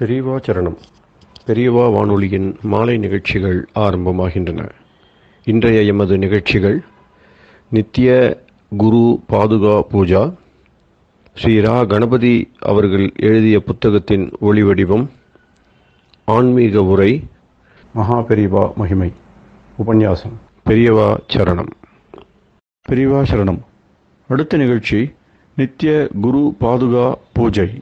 பெரியவா சரணம். பெரியவா வானொலியின் மாலை நிகழ்ச்சிகள் ஆரம்பமாகின்றன. இன்றைய எமது நிகழ்ச்சிகள் நித்திய குரு பாதுகா பூஜா, ஸ்ரீ ரா கணபதி அவர்கள் எழுதிய புத்தகத்தின் ஒளிவடிவம், ஆன்மீக உரை, மகா பெரியவா மகிமை உபன்யாசம். பெரியவா சரணம். பெரியவா சரணம். அடுத்த நிகழ்ச்சி நித்திய குரு பாதுகா பூஜை.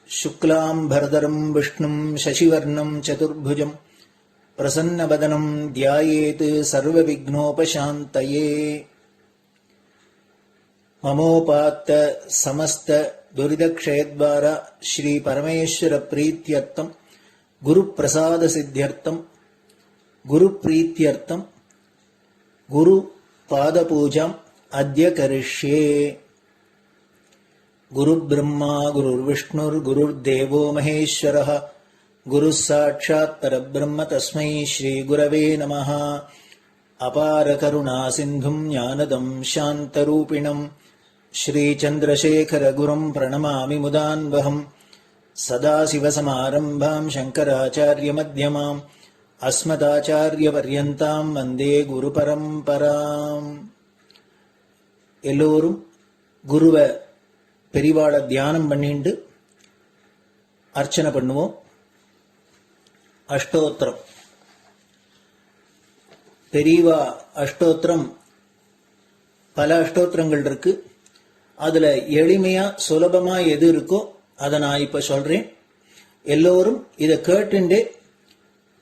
शुक्लाम्बरधरम् विष्णुम् शशिवर्णम् चतुर्भुजम् प्रसन्नवदनम् ध्यायेत् सर्वविघ्नोपशान्तये। ममोपात्त समस्त दुरितक्षयद्वारा श्रीपरमेश्वरप्रीत्यर्थम् गुरुप्रसादसिद्ध्यर्थम् गुरुप्रीत्यर्थम् गुरुपादपूजाम् अद्य करिष्ये। गुरुर्ब्रह्मा गुरुर्विष्णुर्गुरुर्देवो महेश्वरः गुरुः साक्षात् परब्रह्म तस्मै श्रीगुरवे नमः। अपारकरुणासिन्धुम् ज्ञानदम् शान्तरूपिणम् श्रीचन्द्रशेखरगुरुम् प्रणमामि मुदान्वहम्। सदाशिवसमारम्भाम् शङ्कराचार्यमध्यमाम् अस्मदाचार्यपर्यन्ताम् वन्दे गुरुपरम्पराम्. எல்லோரும் குருவை பெரிவாளை தியானம் பண்ணிண்டு அர்ச்சனை பண்ணுவோம். அஷ்டோத்திரம். பெரியவா அஷ்டோத்திரம் பல அஷ்டோத்திரங்கள் இருக்கு. அதுல எளிமையா சுலபமா எது இருக்கோ அதை நான் இப்ப சொல்றேன். எல்லோரும் இதை கேட்டுண்டே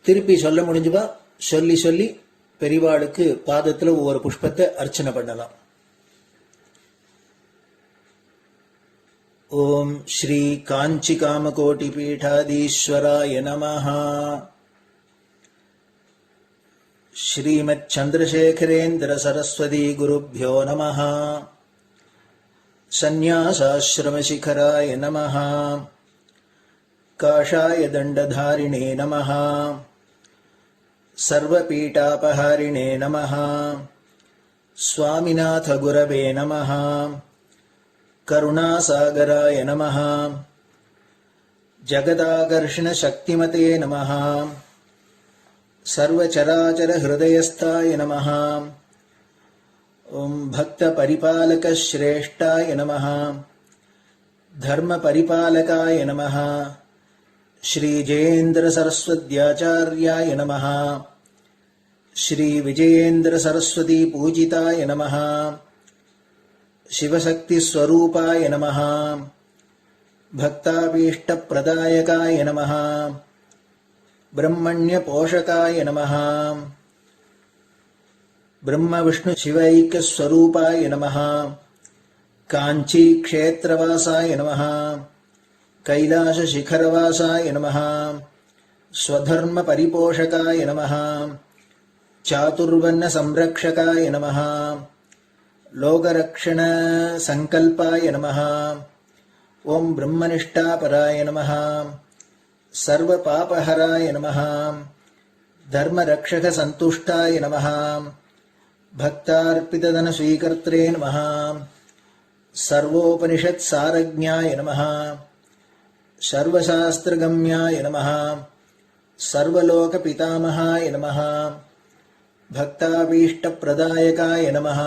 திருப்பி சொல்ல முடிஞ்சுவா சொல்லி சொல்லி பெரிவாளுக்கு பாதத்துல ஒவ்வொரு புஷ்பத்தை அர்ச்சனை பண்ணலாம். ओम श्री कांची कामकोटि पीठाधीश्वराय नमः। श्रीमत् चंद्रशेखरेन्द्र सरस्वती गुरुभ्यो नमः। संन्यासाश्रम शिखराय नमः। काषाय दंडधारिणे नमः। सर्वपीठापहारिणे नमः। स्वामिनाथ गुरवे नमः। करुणासागराय नमः। जगदाकर्षण शक्तिमते नमः। सर्वचराचर हृदयस्थाय नमः। ओम भक्त परिपालक श्रेष्ठाय नमः। धर्म परिपालकाय नमः। श्री जयेन्द्र सरस्वत्याचार्याय नमः। श्री विजयेन्द्र सरस्वती पूजिताय नमः। शिवशक्ति स्वरूपाय नमः। भक्ताभीष्ट प्रदायकाय नमः। ब्रह्मण्य पोषकाय नमः। ब्रह्म विष्णु शिवैक्य स्वरूपाय नमः। कांची क्षेत्रवासाय नमः। कैलाश शिखरवासाय नमः। स्वधर्म परिपोषकाय नमः। चातुर्वर्ण संरक्षकाय नमः। लोकरक्षण संकल्पाय नमः। ओम ब्रह्मनिष्ठापराय नमः। सर्वपापहराय नमः। धर्मरक्षक संतुष्टाय नमः। भक्तार्पितधन स्वीकर्त्रे नमः। सर्वोपनिषत् सारज्ञाय नमः। सर्वशास्त्रगम्याय नमः। सर्वलोक पितामहाय नमः। भक्ताभीष्ट प्रदायकाय नमः।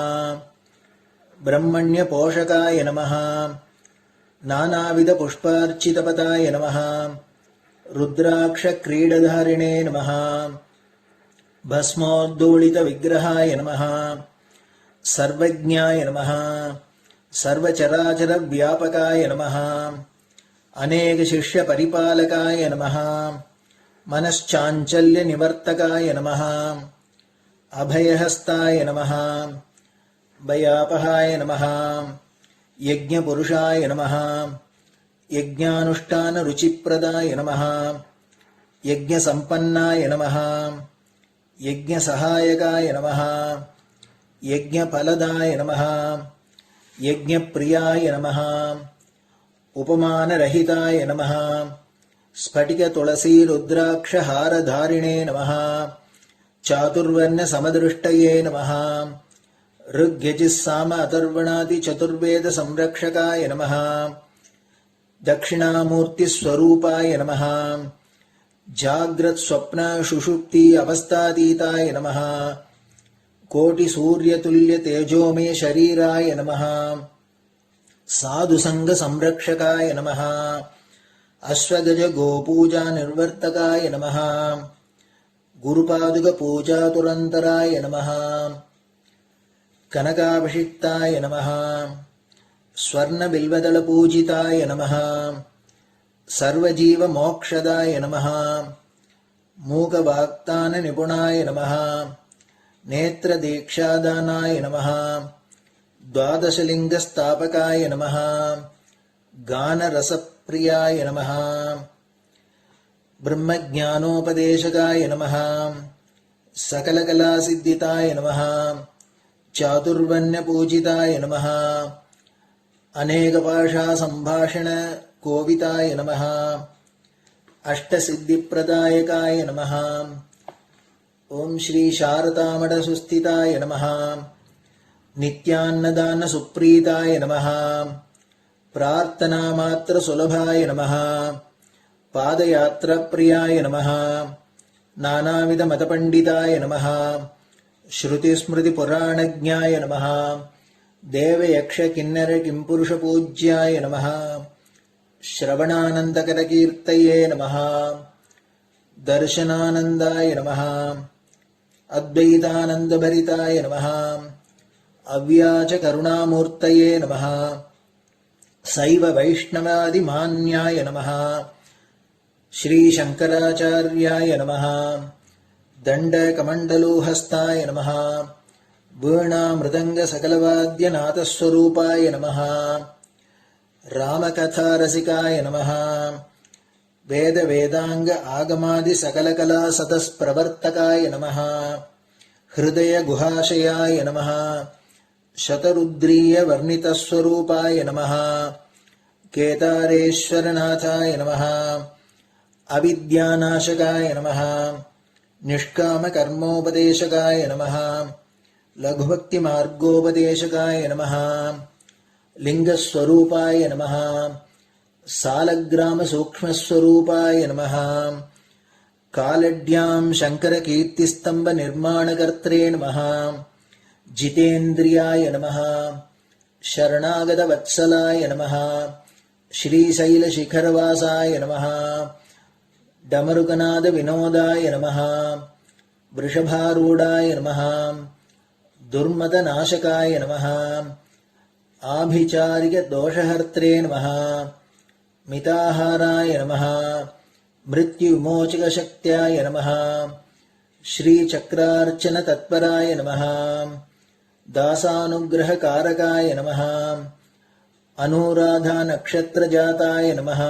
ब्रह्मण्य पोषकाय नमः। नानाविध पुष्पार्चितपताय नमः। रुद्राक्ष क्रीडधारिणे नमः। भस्मोद्दोलित विग्रहाय नमः। सर्वज्ञाय नमः। सर्वचराचर व्यापकाय नमः। अनेक शिष्य परिपालकाय नमः। मनश्चाञ्चल्य निवर्तकाय नमः। अभयहस्ताय नमः। भयापहाय नमः। यज्ञपुरुषाय नमः। यज्ञानुष्ठान रुचिप्रदाय नमः। यज्ञसम्पन्नाय नमः। यज्ञसहायकाय नमः। यज्ञफलदाय नमः। यज्ञप्रियाय नमः। उपमानरहिताय नमः। स्फटिक तुलसी रुद्राक्ष हारधारिणे नमः। चातुर्वर्ण समदृष्टये नमः। ऋग्यजुस्साम अथर्वणादि चतुर्वेद संरक्षकाय नमः। दक्षिणामूर्तिस्वरूपाय नमः जाग्रत् स्वप्न सुषुप्ति अवस्थातीताय नमः कोटिसूर्यतुल्य तेजोमय शरीराय नमः साधुसंग संरक्षकाय नमः अश्वगज गोपूजा निर्वर्तकाय नमः गुरुपादुक पूजा तुरंतराय नमः कनकाभिषिक्ताय नमः स्वर्ण बिल्वदल पूजिताय नमः सर्वजीव मोक्षदाय नमः मूकवाक्तान निपुणाय नमः नेत्र दीक्षादानाय नमः द्वादशलिंग स्थापकाय नमः गान रसप्रियाय नमः ब्रह्मज्ञानोपदेशकाय नमः सकलकलासिद्धिताय नमः चातुर्वण्य पूजिताय नमः अनेकभाषा संभाषण कोविताय नमः अष्टसिद्धिप्रदायकाय नमः ओम श्री शारदामठ सुस्थिताय नमः नित्यान्नदान सुप्रीताय नमः प्रार्थना मात्र सुलभाय नमः पादयात्रा प्रियाय नमः नानाविध मतपंडिताय नमः श्रुति स्मृति पुराणज्ञाय नमः देव यक्ष किन्नर किंपुरुष पूज्याय नमः श्रवणानंदकर कीर्तये नमः दर्शनानंदाय नमः अद्वैतानंदभरिताय नमः अव्याच करुणामूर्तये नमः शैव वैष्णवादिमान्याय नमः श्री शंकराचार्याय नमः दंडकमंडलोहस्ताय नमः वीणा मृदंग सकलवाद्यनाथस्वरूपाय नमः रामकथा रसिकाय नमः वेद वेदांग आगमादि सकलकला सतस्प्रवर्तकाय नमः हृदय गुहाशयाय नमः शतरुद्रीय वर्णितस्वरूपाय नमः केदारेश्वरनाथाय नमः अविद्यानाशकाय नमः निष्कामकर्मोपदेशकाय नमः लघुभक्तिमार्गोपदेशकाय नमः लिंगस्वरूपाय नमः सालग्रामसूक्ष्मस्वरूपाय नमः कालड्यां शङ्करकीर्तिस्तम्भनिर्माणकर्त्रे नमः जितेन्द्रियाय नमः शरणागतवत्सलाय नमः श्रीशैलशिखरवासाय नमः डमरुकनादविनोदाय नमः वृषभारूढाय नमः दुर्मदनाशकाय नमः आभिचारिकदोषहर्त्रे नमः मिताहाराय नमः मृत्युविमोचकशक्त्याय नमः श्रीचक्रार्चनतत्पराय नमः दासानुग्रहकारकाय नमः अनुराधानक्षत्रजाताय नमः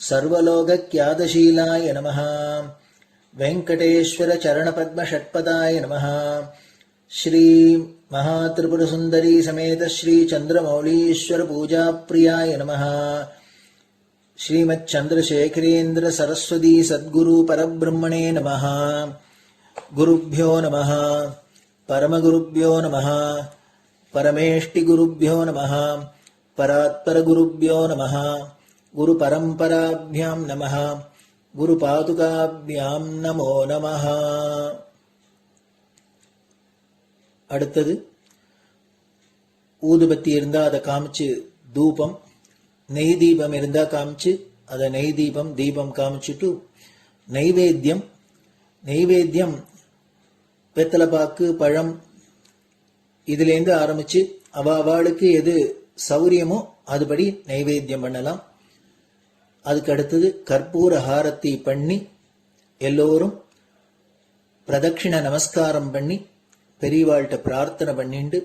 सर्वलोकख्यातशीलाय नमः वेंकटेश्वरचरणपद्मषट्पदाय नमः श्री महात्रिपुरसुंदरी समेत श्री चंद्रमौलीश्वर पूजाप्रियाय नमः श्रीमच्चंद्रशेखरेन्द्र सरस्वती सद्गुरु परब्रह्मणे नमः गुरुभ्यो नमः परमगुरुभ्यो नमः परमेष्टिगुरुभ्यो नमः परात्परगुरुभ्यो नमः गुरुपरम्पराभ्यां नमः गुरुपादुकाभ्यां नमो नमः. அடுத்தது ஊதுபத்தி இருந்தா அதை காமிச்சு தூபம், நெய் தீபம் இருந்தா காமிச்சு அதை நெய் தீபம் தீபம் காமிச்சுட்டு நைவேத்தியம் வெத்தலைப்பாக்கு பழம் இதுலேருந்து ஆரம்பிச்சு அவளுக்கு எது சௌரியமோ அதுபடி நைவேத்தியம் பண்ணலாம். அதுக்கு அடுத்தது கற்பூர ஹாரத்தி பண்ணி எல்லோரும் பிரதட்சிண நமஸ்காரம் பண்ணி பெரியவாள்கிட்ட பிரார்த்தனை பண்ணிண்டு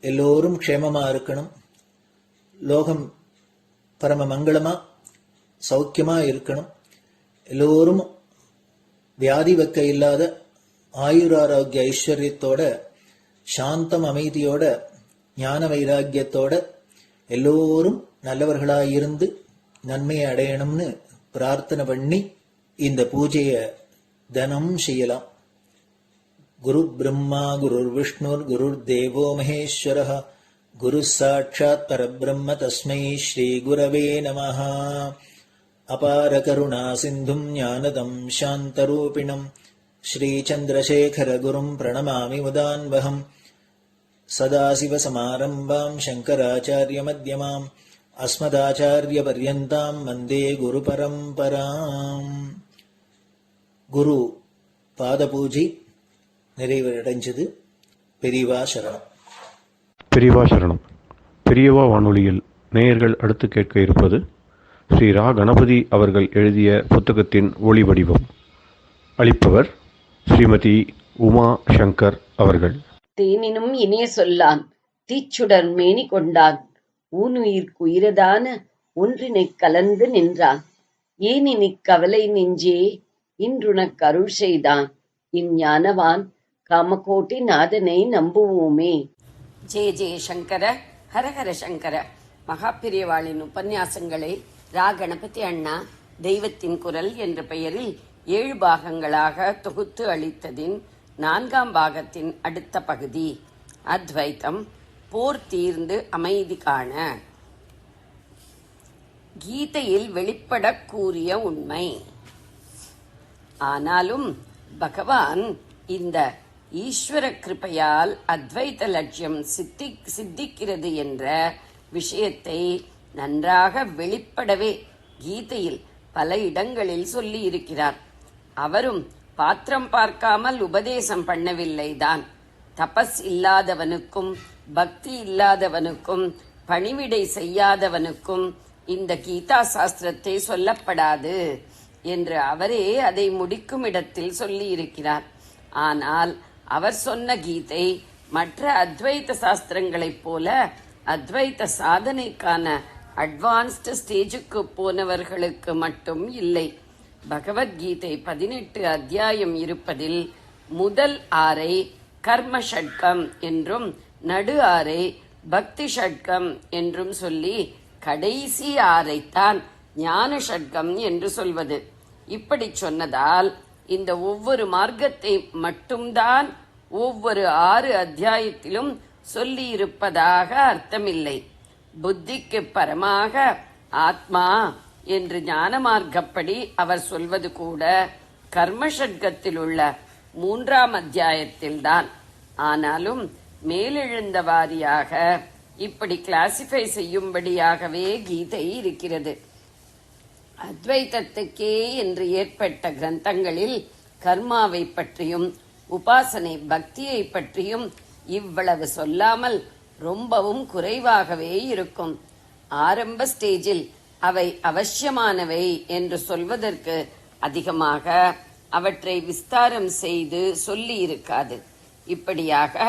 எல்லோரும் க்ஷேமமா இருக்கணும், லோகம் பரம மங்களமா சௌக்கியமா இருக்கணும், எல்லோரும் வியாதி வெக்க இல்லாத ஆயுராரோக்கிய ஐஸ்வர்யத்தோட சாந்தம் அமைதியோட ஞான வைராக்கியத்தோட எல்லோரும் நல்லவர்களாயிருந்து நன்மையை அடையணும்னு பிரார்த்தனை பண்ணி இந்த பூஜையை தினம் செய்யலாம். குரு பிரம்மா குருர் விஷ்ணுர் குருர் தேவோ மகேஸ்வரः குரு சாட்சாத் பரபிரம்ம தஸ்மை ஸ்ரீ குரவே நமஹ. அபார கருணா சிந்தும் ஞானதம் சாந்தரூபிணம் ஸ்ரீ சந்திரசேகர குரும் பிரணமாமி முதான்வகம். சதாசிவசமாரம்பாம் சங்கராச்சாரிய மத்யமாம் அஸ்மதாச்சாரிய பர்யந்தாம் வந்தே குரு பரம்பராம். குரு பாத பூஜை நிறைவடைஞ்சது. பெரியவா சரணம். பெரியவா சரணம். பெரியவா வானொலியில் நேயர்கள் அடுத்து கேட்க இருப்பது ஸ்ரீ ரா கணபதி அவர்கள் எழுதிய புத்தகத்தின் ஒளி வடிவம். அளிப்பவர் ஸ்ரீமதி உமா சங்கர் அவர்கள். தேனினும் இனிய சொல்லான் தீச்சுடர் மேனி கொண்டான் ஊனுயிர்க்குயிரதான ஒன்றினைக் கலந்து நின்றான் ஏனினிக் கவலை நெஞ்சே இன்றுனக் அருள் செய்தான் இஞ்ஞானவான் காமகோட்டி நாதனை நம்புவோமே. ஜெய ஜெய சங்கர ஹரஹர சங்கர. மகாபிரியவாளின் உபன்யாசங்களை ரா கணபதி அண்ணா தெய்வத்தின் குரல் என்ற பெயரில் 7 பாகங்களாக தொகுத்து அளித்ததின் 4ஆம் பாகத்தின் அடுத்த பகுதி அத்வைத்தம் போர் தீர்ந்து அமைதி காண. கீதையில் வெளிப்படக் கூறிய உண்மை. ஆனாலும் பகவான் இந்த ஈஸ்வர கிருபையால் அத்வைத லட்சியம் சித்திக்கிறது என்ற விஷயத்தை நன்றாக வெளிப்படவே கீதையில் பல இடங்களில் சொல்லி இருக்கிறார். அவரும் பாத்திரம் பார்க்காமல் உபதேசம் பண்ணவில்லைதான். தபஸ் இல்லாதவனுக்கும் பக்தி இல்லாதவனுக்கும் பணிவிடை செய்யாதவனுக்கும் இந்த கீதா சாஸ்திரத்தை சொல்லப்படாது என்று அவரே அதை முடிக்கும் இடத்தில் சொல்லி இருக்கிறார். ஆனால் அவர் சொன்ன கீதை மற்ற அத்வைத சாஸ்திரங்களைப் போல அத்வைத சாதனைக்கான அட்வான்ஸ்டு ஸ்டேஜுக்கு போனவர்களுக்கு மட்டும் இல்லை. பகவத்கீதை 18 அத்தியாயம் இருப்பதில் முதல் 6 கர்ம ஷட்கம் என்றும் நடு 6 பக்தி ஷட்கம் என்றும் சொல்லி கடைசி 6 ஞான ஷட்கம் என்று சொல்வது. இப்படி சொன்னதால் இந்த ஒவ்வொரு மார்க்கத்தை மட்டும்தான் ஒவ்வொரு 6 அத்தியாயத்திலும் சொல்லி இருப்பதாக அர்த்தமில்லை. புத்திக்கு பரமாக ஆத்மா என்று ஞான மார்க்கப்படி அவர் சொல்வது கூட கர்மஷட்கத்தில் உள்ள 3ஆம் அத்தியாயத்தில்தான். ஆனாலும் மேலெழுந்த வாரியாக இப்படி கிளாசிஃபை செய்யும்படியாகவே கீதை இருக்கிறது. அத்வைதத்துக்கே என்று ஏற்பட்ட கிரந்தங்களில் கர்மாவை பற்றியும் உபாசனை பக்தியை பற்றியும் இவ்வளவு சொல்லாமல் ரொம்பவும் குறைவாகவே இருக்கும். ஆரம்ப ஸ்டேஜில் அவை அவசியமானவை என்று சொல்வதற்கு அதிகமாக அவற்றை விஸ்தாரம் செய்து சொல்லி இருக்காது. இப்படியாக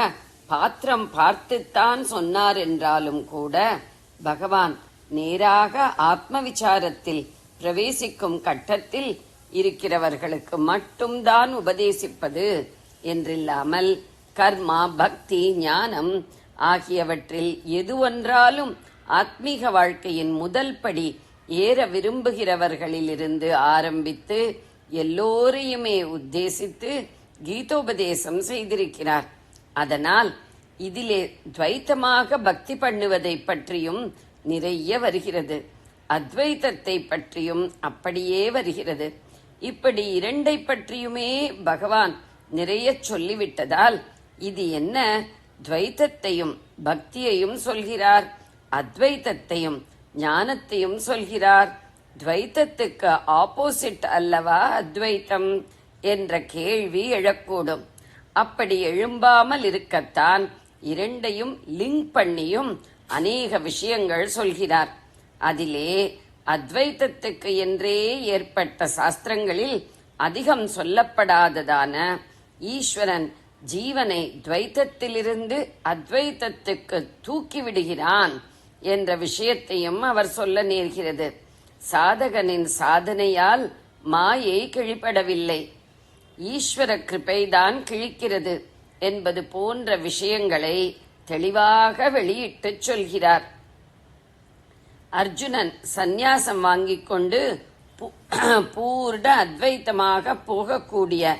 பாத்திரம் பார்த்துத்தான் சொன்னார் என்றாலும் கூட பகவான் நேராக ஆத்ம விசாரத்தில் பிரவேசிக்கும் கட்டத்தில் இருக்கிறவர்களுக்கு மட்டும்தான் உபதேசிப்பது என்றில்லாமல் கர்மா பக்தி ஞானம் ஆகியவற்றில் எது ஒன்றாலும் ஆத்மீக வாழ்க்கையின் முதல் படி ஏற விரும்புகிறவர்களிலிருந்து ஆரம்பித்து எல்லோரையுமே உத்தேசித்து கீதோபதேசம் செய்திருக்கிறார். அதனால் இதிலே துவைத்தமாக பக்தி பண்ணுவதை பற்றியும் நிறைய வருகிறது. அத்வைதத்தை பற்றியும் அப்படியே வருகிறது. இப்படி 2 பற்றியுமே பகவான் நிறைய சொல்லிவிட்டதால் இது என்ன, துவைத்தத்தையும் பக்தியையும் சொல்கிறார், அத்வைத்தத்தையும் ஞானத்தையும் சொல்கிறார். துவைத்தத்துக்கு ஆப்போசிட் அல்லவா அத்வைத்தம் என்ற கேள்வி எழக்கூடும். அப்படி எழும்பாமல் இருக்கத்தான் 2ஐயும் லிங்க் பண்ணியும் அநேக விஷயங்கள் சொல்கிறார். அதிலே அத்வைத்தத்துக்கு என்றே ஏற்பட்ட சாஸ்திரங்களில் அதிகம் சொல்லப்படாததான ஈஸ்வரன் ஜீவனை துவைத்தத்திலிருந்து அத்வைத்தத்துக்கு தூக்கிவிடுகிறான் என்ற விஷயத்தையும் அவர் சொல்ல நேர்கிறது. சாதகனின் சாதனையால் மாயை கிழிப்படவில்லை, ஈஸ்வர கிருபைதான் கிழிக்கிறது என்பது போன்ற விஷயங்களை தெளிவாக வெளியிட்டுச் சொல்கிறார். அர்ஜுனன் சந்நியாசம் வாங்கிக் கொண்டு பூர்ண அத்வைத்தமாக போகக்கூடிய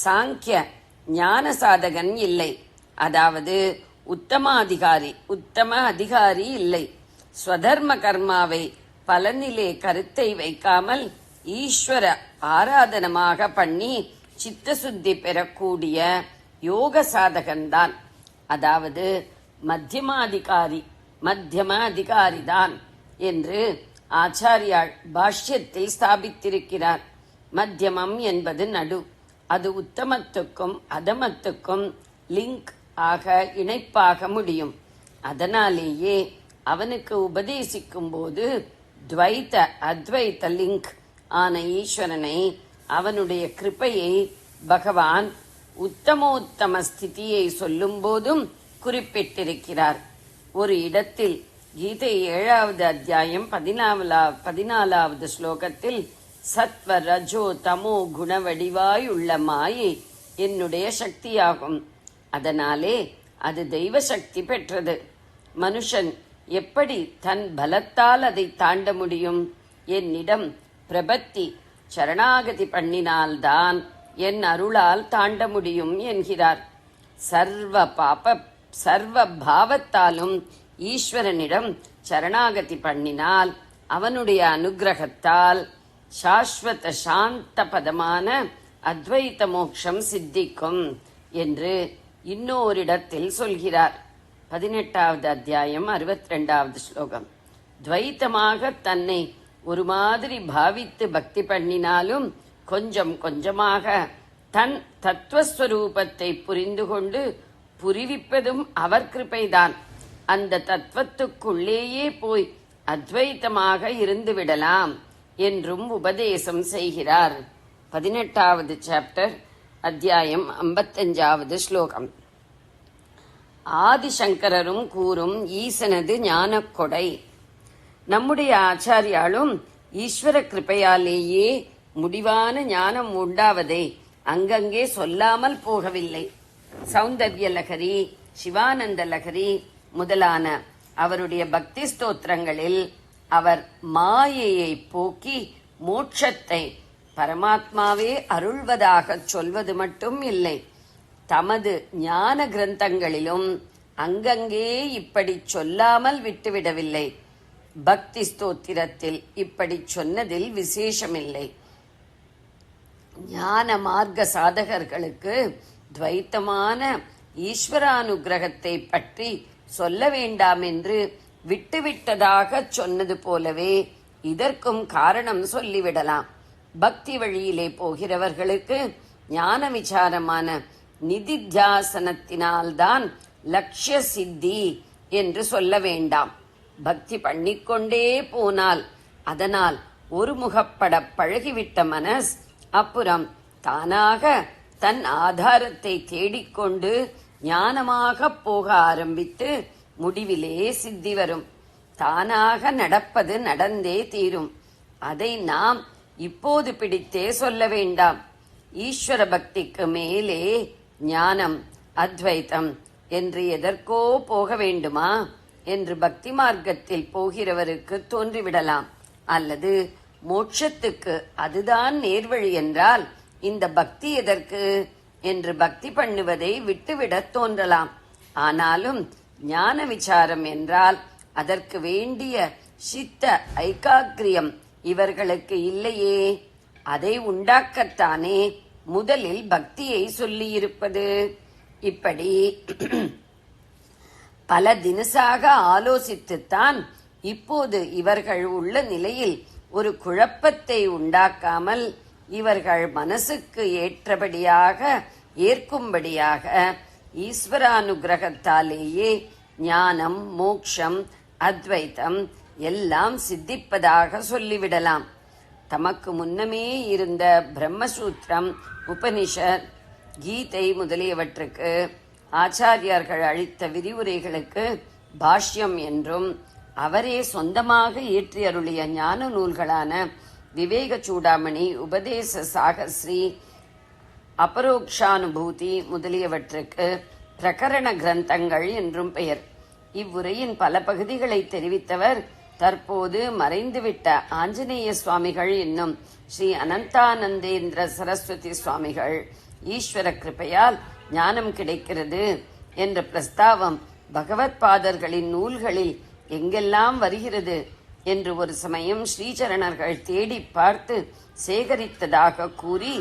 சாங்கிய ஞான சாதகன் இல்லை. அதாவது உத்தம அதிகாரி இல்லை. ஸ்வதர்ம கர்மாவை பலனிலே கருத்தை வைக்காமல் ஈஸ்வர ஆராதனமாக பண்ணி சித்தசுத்தி பெறக்கூடிய யோக சாதகன்தான். அதாவது மத்தியம அதிகாரிதான் என்று ஆச்சாரியால் பாஷ்யத்தில் ஸ்தாபித்திருக்கிறார். மத்தியமம் என்பது நடு. அது உத்தமத்துக்கும் அதமத்துக்கும் லிங்க் ஆக இணைப்பாக முடியும். அதனாலேயே அவனுக்கு உபதேசிக்கும் போது துவைத்த அத்வைத்த லிங்க் ஆன ஈஸ்வரனை, அவனுடைய கிருபையை பகவான் உத்தமோத்தம ஸ்திதியை சொல்லும் போதும் குறிப்பிட்டிருக்கிறார். ஒரு இடத்தில் கீதை 7வது அத்தியாயம் 14வது ஸ்லோகத்தில் சத்வ ரஜோ தமோ குணவடிவாய் உள்ள மாயை என்னுடைய சக்தியாகும், அதனாலே அது தெய்வ சக்தி பெற்றது. மனுஷன் எப்படி தன் பலத்தால் அதை தாண்ட முடியும்? என்னிடம் பிரபத்தி சரணாகதி பண்ணினால்தான் என் அருளால் தாண்ட முடியும் என்கிறார். சர்வ பாவத்தாலும் ஈஸ்வரனிடம் சரணாகதி பண்ணினால் அவனுடைய அனுகிரகத்தால் சாஸ்வத சாந்த பதமான அத்வைத மோட்சம் சித்திக்கும் என்று இன்னோரிடத்தில் சொல்கிறார். 18வது அத்தியாயம் 62வது ஸ்லோகம். துவைத்தமாக தன்னை ஒரு மாதிரி பாவித்து பக்தி பண்ணினாலும் கொஞ்சம் கொஞ்சமாக தன் தத்துவஸ்வரூபத்தை புரிந்து கொண்டு புரிவிப்பதும் அவர் கிருபைதான். அந்த தத்துவத்துக்குள்ளேயே போய் அத்வைத்தமாக இருந்து விடலாம் என்றும் உபதேசம் செய்கிறார். 18வது சாப்டர் அத்தியாயம் 55வது ஸ்லோகம். ஆதிசங்கரரும் கூறும் ஈசனது ஞானக் கொடை. நம்முடைய ஆச்சாரியாலும் ஈஸ்வர கிருபையாலேயே முடிவான ஞானம் உண்டாவதை அங்கங்கே சொல்லாமல் போகவில்லை. சௌந்தர்ய லகரி, சிவானந்த லகரி முதலான அவருடைய பக்தி ஸ்தோத்திரங்களில் அவர் மாயையை போக்கி மோட்சத்தை பரமாத்மாவே அருள்வதாக சொல்வது மட்டும் இல்லை, தமது ஞான கிரந்தங்களிலும் அங்கங்கே இப்படி சொல்லாமல் விட்டுவிடவில்லை. பக்தி ஸ்தோத்திரத்தில் இப்படி சொன்னதில் விசேஷமில்லை. ஞான மார்க்க சாதகர்களுக்கு துவைத்தமான ஈஸ்வரானுகிரகத்தை பற்றி சொல்ல வேண்டாம் என்று விட்டுவிட்டதாக சொன்னது போலவே இதற்கும் காரணம் சொல்லிவிடலாம். பக்தி வழியிலே போகிறவர்களுக்கு ஞான விசாரமான நிதித்தியாசனத்தினால்தான் லட்சிய சித்தி என்று சொல்ல வேண்டாம். பக்தி பண்ணிக்கொண்டே போனால் அதனால் ஒருமுகப்பட பழகிவிட்ட மனஸ் அப்புறம் தானாக தன் ஆதாரத்தை தேடிக்கொண்டு ஞானமாக போக ஆரம்பித்து முடிவிலே சித்தி வரும். தானாக நடப்பது நடந்தே தீரும். அதை நாம் இப்போது பிடித்தே சொல்ல வேண்டாம். ஈஸ்வர பக்திக்கு மேலே ஞானம், அத்வைத்தம் என்று எதற்கோ போக வேண்டுமா என்று பக்தி மார்க்கத்தில் போகிறவருக்கு தோன்றிவிடலாம். அல்லது மோட்சத்துக்கு அதுதான் நேர்வழி என்றால் இந்த பக்தி எதற்கு என்று பக்தி பண்ணுவதை விட்டுவிடத் தோன்றலாம். ஆனாலும் ஞான விசாரம் என்றால் அதற்கு வேண்டிய சித்த ஐகாக்கிரியம் இவர்களுக்கு இல்லையே. அதை உண்டாக்கத்தானே முதலில் பக்தியை சொல்லியிருப்பது. இப்படி பல தினசாக ஆலோசித்துத்தான் இப்போது இவர்கள் உள்ள நிலையில் ஒரு குழப்பத்தை உண்டாக்காமல் இவர்கள் மனசுக்கு ஏற்றபடியாக ஏற்கும்படியாக ஈஸ்வரானுகிரகத்தாலேயே ஞானம், மோக்ஷம், அத்வைத்தம் எல்லாம் சித்திப்பதாக சொல்லிவிடலாம். தமக்கு முன்னமே இருந்த பிரம்மசூத்திரம், உபனிஷத், கீதை முதலியவற்றுக்கு ஆச்சாரியார்கள் அளித்த விரிவுரைகளுக்கு பாஷ்யம் என்றும் அவரே சொந்தமாக இயற்றி அருளிய ஞான நூல்களான விவேக சூடாமணி, உபதேச சாகஸ்ரீ, அபரோக்ஷானுபூதி முதலியவற்றுக்கு பிரகரண கிரந்தங்கள் என்றும் பெயர். இவ்வுரையின் பல பகுதிகளை தெரிவித்தவர் தற்போது மறைந்துவிட்ட ஆஞ்சநேய சுவாமிகள் என்னும் ஸ்ரீ அனந்தானந்தேந்திர சரஸ்வதி சுவாமிகள். ஈஸ்வர கிருபையால் ஞானம் கிடைக்கிறது என்ற பிரஸ்தாவம் பகவத்பாதர்களின் நூல்களில் எங்கெல்லாம் வருகிறது என்று ஒரு சமயம் ஸ்ரீசரணர்கள் தேடி பார்த்து சேகரித்ததாக கூறி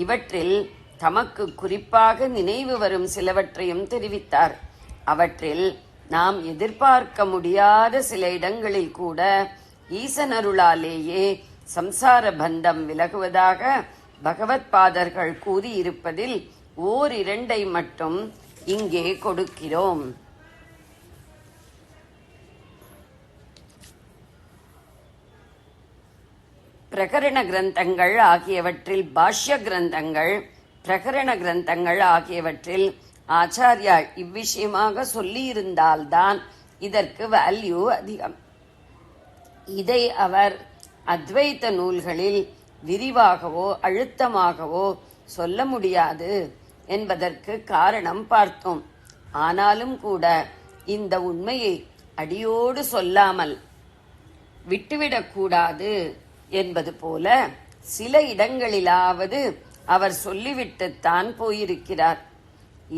இவற்றில் தமக்கு குறிப்பாக நினைவு வரும் சிலவற்றையும் தெரிவித்தார். அவற்றில் நாம் எதிர்பார்க்க முடியாத சில இடங்களில் கூட ஈசனருளாலேயே சம்சார பந்தம் விலகுவதாக பகவத்பாதர்கள் கூறியிருப்பதில் ஓரிரண்டை மட்டும் இங்கே கொடுக்கிறோம். பிரகரண கிரந்தங்கள் ஆகியவற்றில் பாஷ்ய கிரந்தங்கள், பிரகரண கிரந்தங்கள் ஆகியவற்றில் ஆச்சாரியால் இவ்விஷயமாக சொல்லியிருந்தால்தான் இதற்கு வேல்யூ அதிகம். இதை அவர் அத்வைத்த நூல்களில் விரிவாகவோ அழுத்தமாகவோ சொல்ல முடியாது என்பதற்கு காரணம் பார்த்தோம். ஆனாலும் கூட இந்த உண்மையை அடியோடு சொல்லாமல் விட்டுவிடக்கூடாது என்பது போல சில இடங்களிலாவது அவர் சொல்லிவிட்டுத்தான் போயிருக்கிறார்.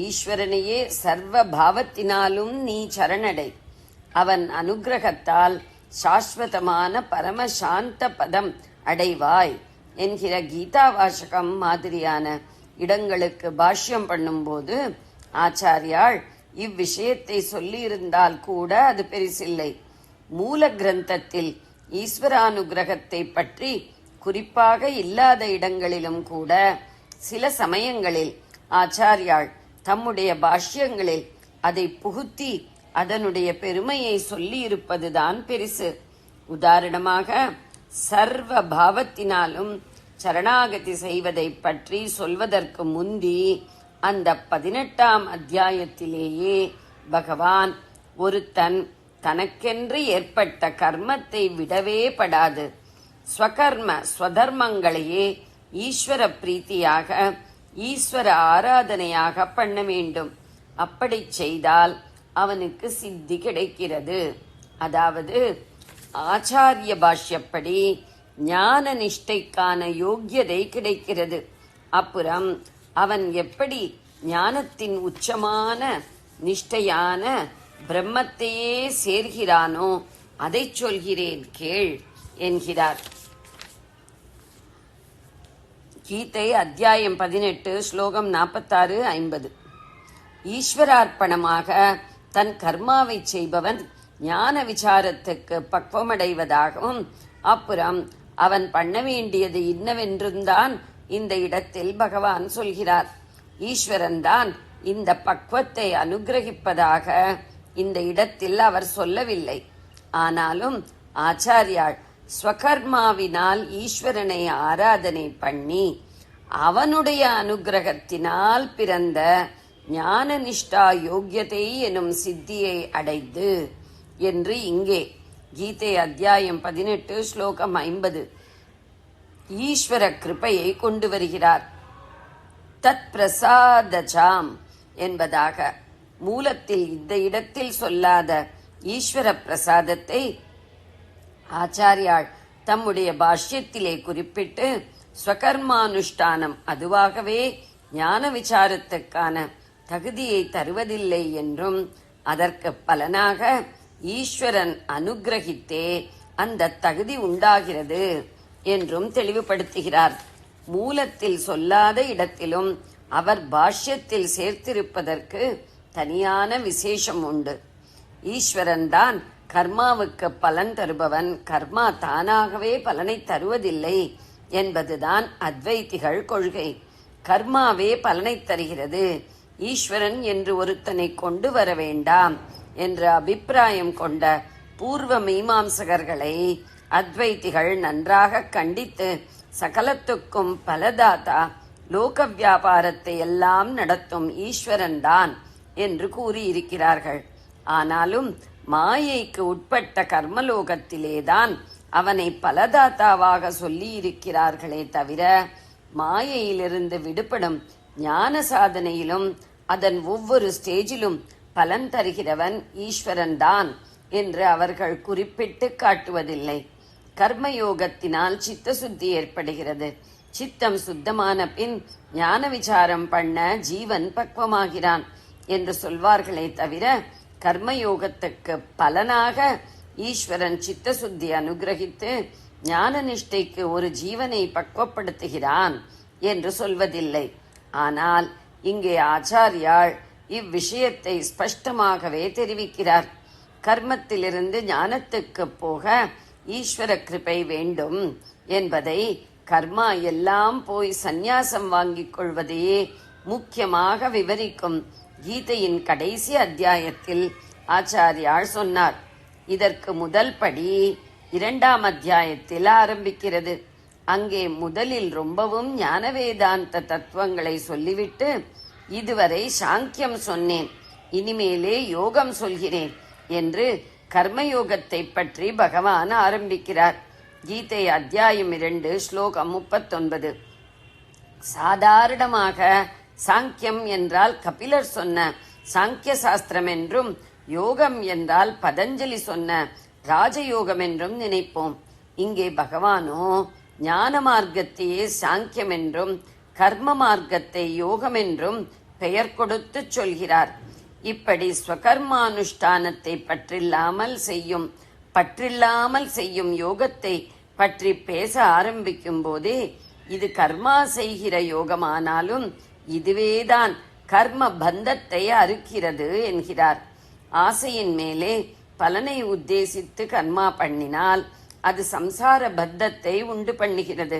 ஈஸ்வரனையே சர்வ பாவத்தினாலும் நீ சரணடை, அவன் அனுக்கிரகத்தால் சாஸ்வதமான பரமசாந்த பதம் அடைவாய் என்கிற கீதா வாசகம் மாதிரியான இடங்களுக்கு பாஷ்யம் பண்ணும்போது ஆச்சாரியாள் இவ்விஷயத்தை சொல்லியிருந்தால் கூட அது பெரிசில்லை. மூல கிரந்தத்தில் ஈஸ்வரானுகிரகத்தை பற்றி குறிப்பாக இல்லாத இடங்களிலும் கூட சில சமயங்களில் ஆச்சாரியாள் தம்முடைய பாஷ்யங்களில் அதை புகுத்தி அதனுடைய பெருமையை சொல்லியிருப்பதுதான் பெரிசு. உதாரணமாக சர்வ பாவத்தினாலும் சரணாகதி செய்வதை பற்றி சொல்வதற்கு முந்தி அந்த 18ஆம் அத்தியாயத்திலேயே பகவான் ஒருத்தன் தனக்கென்று ஏற்பட்ட கர்மத்தை விடவே படாது ஸ்வதர்மங்களையே ஈஸ்வர பிரீத்தியாக ஈஸ்வர ஆராதனையாக பண்ண வேண்டும். அப்படி செய்தால் அவனுக்கு சித்தி கிடைக்கிறது. அதாவது ஆச்சாரிய பாஷ்யப்படி ஞான நிஷ்டைக்கான யோக்கியதை கிடைக்கிறது. அப்புறம் அவன் எப்படி ஞானத்தின் உச்சமான நிஷ்டையான பிரம்மத்தையே சேர்கிறானோ அதை சொல்கிறேன் கேள் என்கிறார். கீதை அத்தியாயம் 18 ஸ்லோகம் 46-50. ஈஸ்வரார்ப்பணமாக தன் கர்மாவை செய்பவன் ஞான விசாரத்துக்கு பக்குவமடைவதாகவும் அப்புறம் அவன் பண்ண வேண்டியது இன்னவென்றும்தான் இந்த இடத்தில் பகவான் சொல்கிறார். ஈஸ்வரன் தான் இந்த பக்குவத்தை அனுகிரகிப்பதாக இந்த இடத்தில் அவர் சொல்லவில்லை. ஆனாலும் ஆச்சாரியாள் ஸ்வகர்மாவினால் ஈஸ்வரனை ஆராதனை பண்ணி அவனுடைய அனுகிரகத்தினால் பிறந்த ஞான நிஷ்டா யோக்கியதை எனும் சித்தியை அடைந்து என்று இங்கே கீதை அத்தியாயம் 18 ஸ்லோகம் 50 ஈஸ்வர கிருபையை கொண்டு வருகிறார். தத் பிரசாதஜாம் என்பதாக மூலத்தில் இந்த இடத்தில் சொல்லாத ஈஸ்வர பிரசாதத்தை ஆச்சாரியாள் தம்முடைய பாஷ்யத்திலே குறிப்பிட்டு ஸ்வகர்மானுஷ்டானம் அதுவாகவே ஞான விசாரத்துக்கான தகுதியை தருவதில்லை என்றும் அதற்கு பலனாக ஈஸ்வரன் அனுகிரகித்தே அந்த தகுதி உண்டாகிறது என்றும் தெளிவுபடுத்துகிறார். மூலத்தில் சொல்லாத இடத்திலும் அவர் பாஷ்யத்தில் சேர்த்திருப்பதற்கு தனியான விசேஷம் உண்டு. ஈஸ்வரன் தான் கர்மாவுக்கு பலன் தருபவன், கர்மா தானாகவே பலனை தருவதில்லை என்பதுதான் அத்வைதிகள் கொள்கை. கர்மாவே பலனை தருகிறது, ஈஸ்வரன் என்று ஒருத்தனை கொண்டு வர வேண்டாம் என்ற அபிப்பிராயம் கொண்ட பூர்வ மீமாம்சகர்களை அத்வைதிகள் நன்றாக கண்டித்து சகலத்துக்கும் பலதாத்தா லோக வியாபாரத்தை எல்லாம் நடத்தும் ஈஸ்வரன் தான் என்று கூறியிருக்கிறார்கள். ஆனாலும் மாயைக்கு உட்பட்ட கர்மலோகத்திலேதான் அவனை பலதாத்தாவாக சொல்லி இருக்கிறார்களே தவிர மாயையிலிருந்து விடுபடும் ஞான சாதனையிலும் அதன் ஒவ்வொரு ஸ்டேஜிலும் பலன் தருகிறவன் ஈஸ்வரன் தான் என்று அவர்கள் குறிப்பிட்டு காட்டுவதில்லை. கர்மயோகத்தினால் சித்த சுத்தி ஏற்படுகிறது. சித்தம் சுத்தமான பின் ஞான விசாரம் பண்ண ஜீவன் பக்குவமாகிறான் என்று சொல்வார்களே தவிர கர்மயோகத்துக்கு பலனாக ஈஸ்வரன் சித்தசுத்தி அனுகிரகித்து ஞான நிஷ்டைக்கு ஒரு ஜீவனை பக்குவப்படுத்துகிறான் என்று சொல்வதில்லை. ஆனால் இங்கே ஆச்சாரியாள் இவ்விஷயத்தை ஸ்பஷ்டமாகவே தெரிவிக்கிறார். கர்மத்திலிருந்து ஞானத்துக்கு போக ஈஸ்வர கிருபை வேண்டும் என்பதை கர்மா எல்லாம் போய் சந்நியாசம் வாங்கிக் கொள்வதையே முக்கியமாக விவரிக்கும் கீதையின் கடைசி அத்தியாயத்தில் ஆச்சாரியாள் சொன்னார். இதற்கு முதல் படி 2ஆம் அத்தியாயத்தில் ஆரம்பிக்கிறது. அங்கே முதலில் ரொம்பவும் ஞான வேதாந்த தத்துவங்களை சொல்லிவிட்டு, இதுவரை சாங்கியம் சொன்னேன், இனிமேலே யோகம் சொல்கிறேன் என்று கர்மயோகத்தை பற்றி பகவான் ஆரம்பிக்கிறார். கீதை அத்தியாயம் 2 ஸ்லோகம் 39. சாதாரணமாக சாங்கியம் என்றால் கபிலர் சொன்ன சாங்கிய சாஸ்திரம் என்றும், யோகம் என்றால் பதஞ்சலி சொன்ன ராஜயோகம் என்றும் நினைப்போம். இங்கே பகவானோ ஞான மார்க்கத்தையே சாங்கியம் என்றும் கர்ம மார்க்கத்தை யோகம் என்றும் பெயர் கொடுத்து சொல்கிறார். இப்படி ஸ்வகர்மானுஷ்டானத்தை பற்றில்லாமல் செய்யும் யோகத்தை பற்றி பேச ஆரம்பிக்கும் போதே இது கர்மா செய்கிற யோகமானாலும் இதுவேதான் கர்ம பந்தத்தை அறுக்கிறது என்கிறார். ஆசையின் மேலே பலனை உத்தேசித்து கர்மா பண்ணினால் அது சம்சார பத்தத்தை உண்டு பண்ணுகிறது.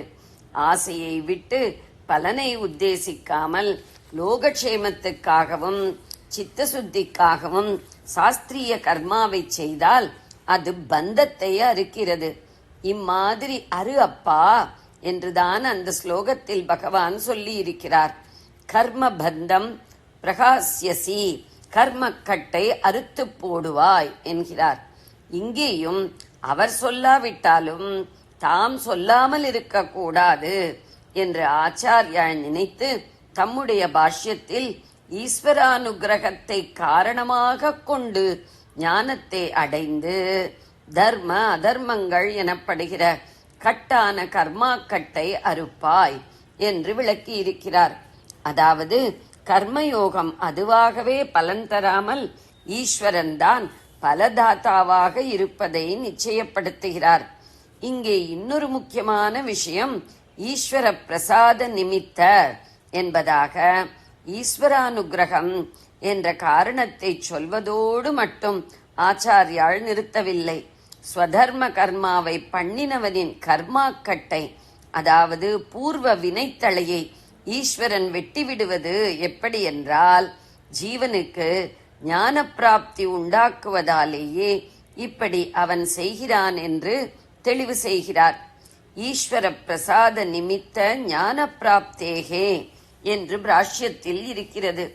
ஆசையை விட்டு பலனை உத்தேசிக்காமல் லோகக்ஷேமத்துக்காகவும் சித்தசுத்திக்காகவும் சாஸ்திரிய கர்மாவை செய்தால் அது பந்தத்தை அறுக்கிறது. இம்மாதிரி அரு அப்பா என்றுதான் அந்த ஸ்லோகத்தில் பகவான் சொல்லி இருக்கிறார். கர்ம பந்தம் பிரகாசியசி, கர்மக்கட்டை அறுத்து போடுவாய் என்கிறார். இங்கேயும் அவர் சொல்லாவிட்டாலும் தாம் சொல்லாமல் இருக்கக்கூடாது என்று ஆச்சாரியால் நினைத்து தம்முடைய பாஷ்யத்தில் ஈஸ்வரானுகிரகத்தை காரணமாக கொண்டு ஞானத்தை அடைந்து தர்ம அதர்மங்கள் எனப்படுகிற கட்டான கர்மாக்கட்டை அறுப்பாய் என்று விளக்கி இருக்கிறார். அதாவது கர்மயோகம் அதுவாகவே பலன் தராமல் ஈஸ்வரன் தான் பலதாத்தாவாக இருப்பதை நிச்சயப்படுத்துகிறார். இங்கே இன்னொரு முக்கியமான விஷயம் ஈஸ்வர பிரசாத நிமித்த என்பதாக ஈஸ்வரானுகிரகம் என்ற காரணத்தை சொல்வதோடு மட்டும் ஆச்சாரியால் நிறுத்தவில்லை. ஸ்வதர்ம கர்மாவை பண்ணினவனின் கர்மாக்கட்டை, அதாவது பூர்வ வினைத்தளையை ஈஸ்வரன் வெட்டிவிடுவது எப்படி என்றால், ஜீவனுக்கு ஞான பிராப்தி உண்டாக்குவதாலேயே இப்படி அவன் செய்கிறான் என்று தெளிவு செய்கிறார். ஈஸ்வர பிரசாத நிமித்த ஞான பிராப்தேகே என்று பாஷ்யத்தில் இருக்கிறது.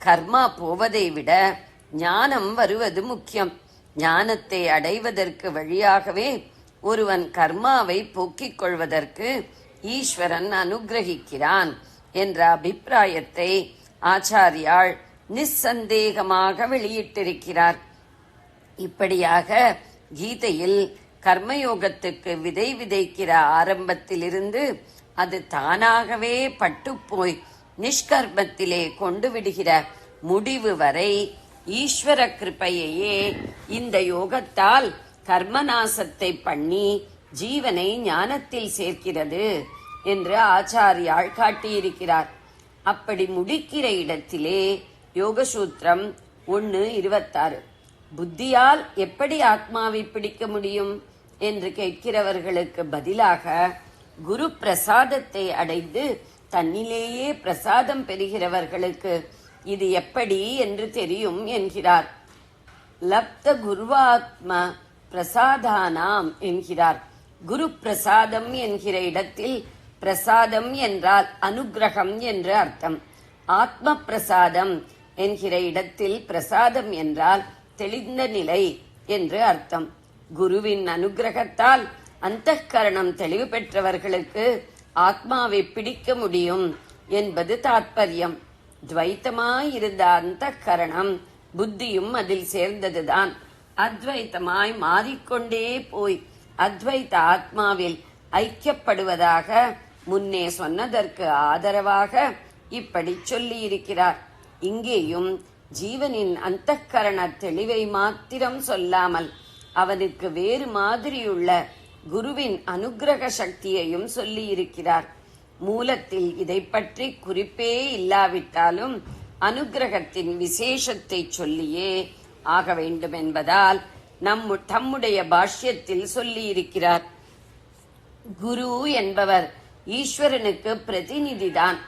கர்மா போவதை விட ஞானம் வருவது முக்கியம். ஞானத்தை அடைவதற்கு வழியாகவே ஒருவன் கர்மாவை போக்கிக் கொள்வதற்கு ஈஸ்வரன் அனுகிரகிக்கிறான் என்ற அபிப்பிராயத்தை ஆச்சாரியால் நிச்சந்தேகமாக வெளியிட்டிருக்கிறார். இப்படியாக கீதையில் கர்மயோகத்துக்கு விதை விதைக்கிற ஆரம்பத்திலிருந்து அது தானாகவே பட்டுப்போய் நிஷ்கர்மத்திலே கொண்டு விடுகிற முடிவு வரை ஈஸ்வர கிருபையையே இந்த யோகத்தால் கர்மநாசத்தை பண்ணி ஜீவனை ஞானத்தில் சேர்க்கிறது என்று ஆச்சாரியால் காட்டியிருக்கிறார். அப்படி முடிக்கிற இடத்திலே யோகசூத்திரம் 1:26 புத்தியால் எப்படி ஆத்மாவை பிடிக்க முடியும் என்று கேட்கிறவர்களுக்கு பதிலாக குரு பிரசாதத்தை அடைந்து தன்னிலேயே பிரசாதம் பெறுகிறவர்களுக்கு இது எப்படி என்று தெரியும் என்கிறார். லப்த குருவாத்ம பிரசாதானாம் என்கிறார். குரு பிரசாதம் என்கிற இடத்தில் பிரசாதம் என்றால் அனுகிரகம் என்று அர்த்தம். ஆத்ம பிரசாதம் என்கிற இடத்தில் பிரசாதம் என்றால் தெளிந்த நிலை என்று அர்த்தம். குருவின் அனுகிரகத்தால் அந்தఃகரணம் தெளிவு பெற்றவர்களுக்கு ஆத்மாவை பிடிக்க முடியும் என்பது தாத்பரியம். துவைத்தமாயிருந்த அந்தःகரணம் புத்தியும் அதில் சேர்ந்ததுதான் அத்வைத்தமாய் மாறிக்கொண்டே போய் அத்வைத்த ஆத்மாவில் ஐக்கியப்படுவதாக முன்னே சொன்னதற்கு ஆதரவாக இப்படி சொல்லியிருக்கிறார். இங்கேயும் ஜீவனின் அந்தக்கரண தெளிவை மாத்திரம் சொல்லாமல் அவனுக்கு வேறு மாதிரியுள்ள குருவின் அனுக்கிரக சக்தியையும் சொல்லி இருக்கிறார். மூலத்தில் இதை பற்றி குறிப்பே இல்லாவிட்டாலும் அனுக்கிரகத்தின் விசேஷத்தை சொல்லியே ஆக வேண்டும் என்பதால் தம்முடைய பாஷ்யத்தில் சொல்லி இருக்கிறார். குரு என்பவர் ஈஸ்வரனுக்கு பிரதிநிதிதான்.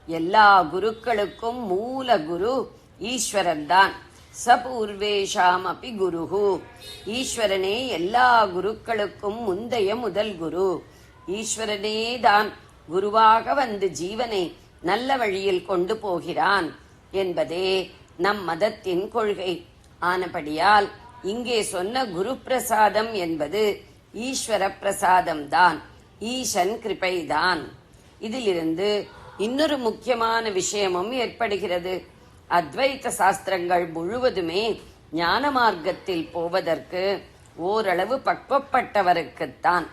எல்லா குருக்களுக்கும் மூல குரு ஈஸ்வரன் தான். சபூர்வேஷாம் அபி குருஹு, ஈஸ்வரனே எல்லா குருக்களுக்கும் முந்தைய முதல் குரு. ஈஸ்வரனே தான் குருவாக வந்து ஜீவனை நல்ல வழியில் கொண்டு போகிறான் என்பதே நம் மதத்தின் கொள்கை. ஆனபடியால் இங்கே சொன்ன குரு பிரசாதம் என்பது ஈஸ்வர பிரசாதம் தான், ஈசன் கிருபைதான். இதிலிருந்து இன்னொரு முக்கியமான விஷயமும் ஏற்படுகிறது. அத்வைத சாஸ்திரங்கள் முழுவதுமே ஞான மார்க்கத்தில் போவதற்கு ஓரளவு பக்குவப்பட்டவருக்குத்தான்.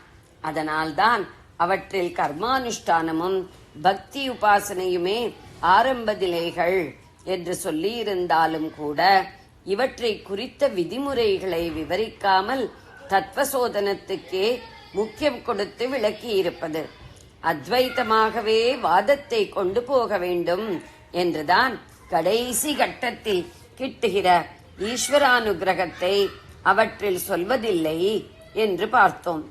அதனால்தான் அவற்றில் கர்மானுஷ்டானமும் பக்தி உபாசனையுமே ஆரம்ப நிலைகள் என்று சொல்லி இருந்தாலும் கூட இவற்றை குறித்த விதிமுறைகளை விவரிக்காமல் தத்துவசோதனத்துக்கே முக்கியம் கொடுத்து விளக்கி இருப்பது. அத்வைத்தமாகவே வாதத்தை கொண்டு போக வேண்டும் என்றுதான் கடைசி கட்டத்தில் கிட்டுகிற ஈஸ்வரானுகிரகத்தை அவற்றில் சொல்வதில்லை என்று பார்த்தோம்.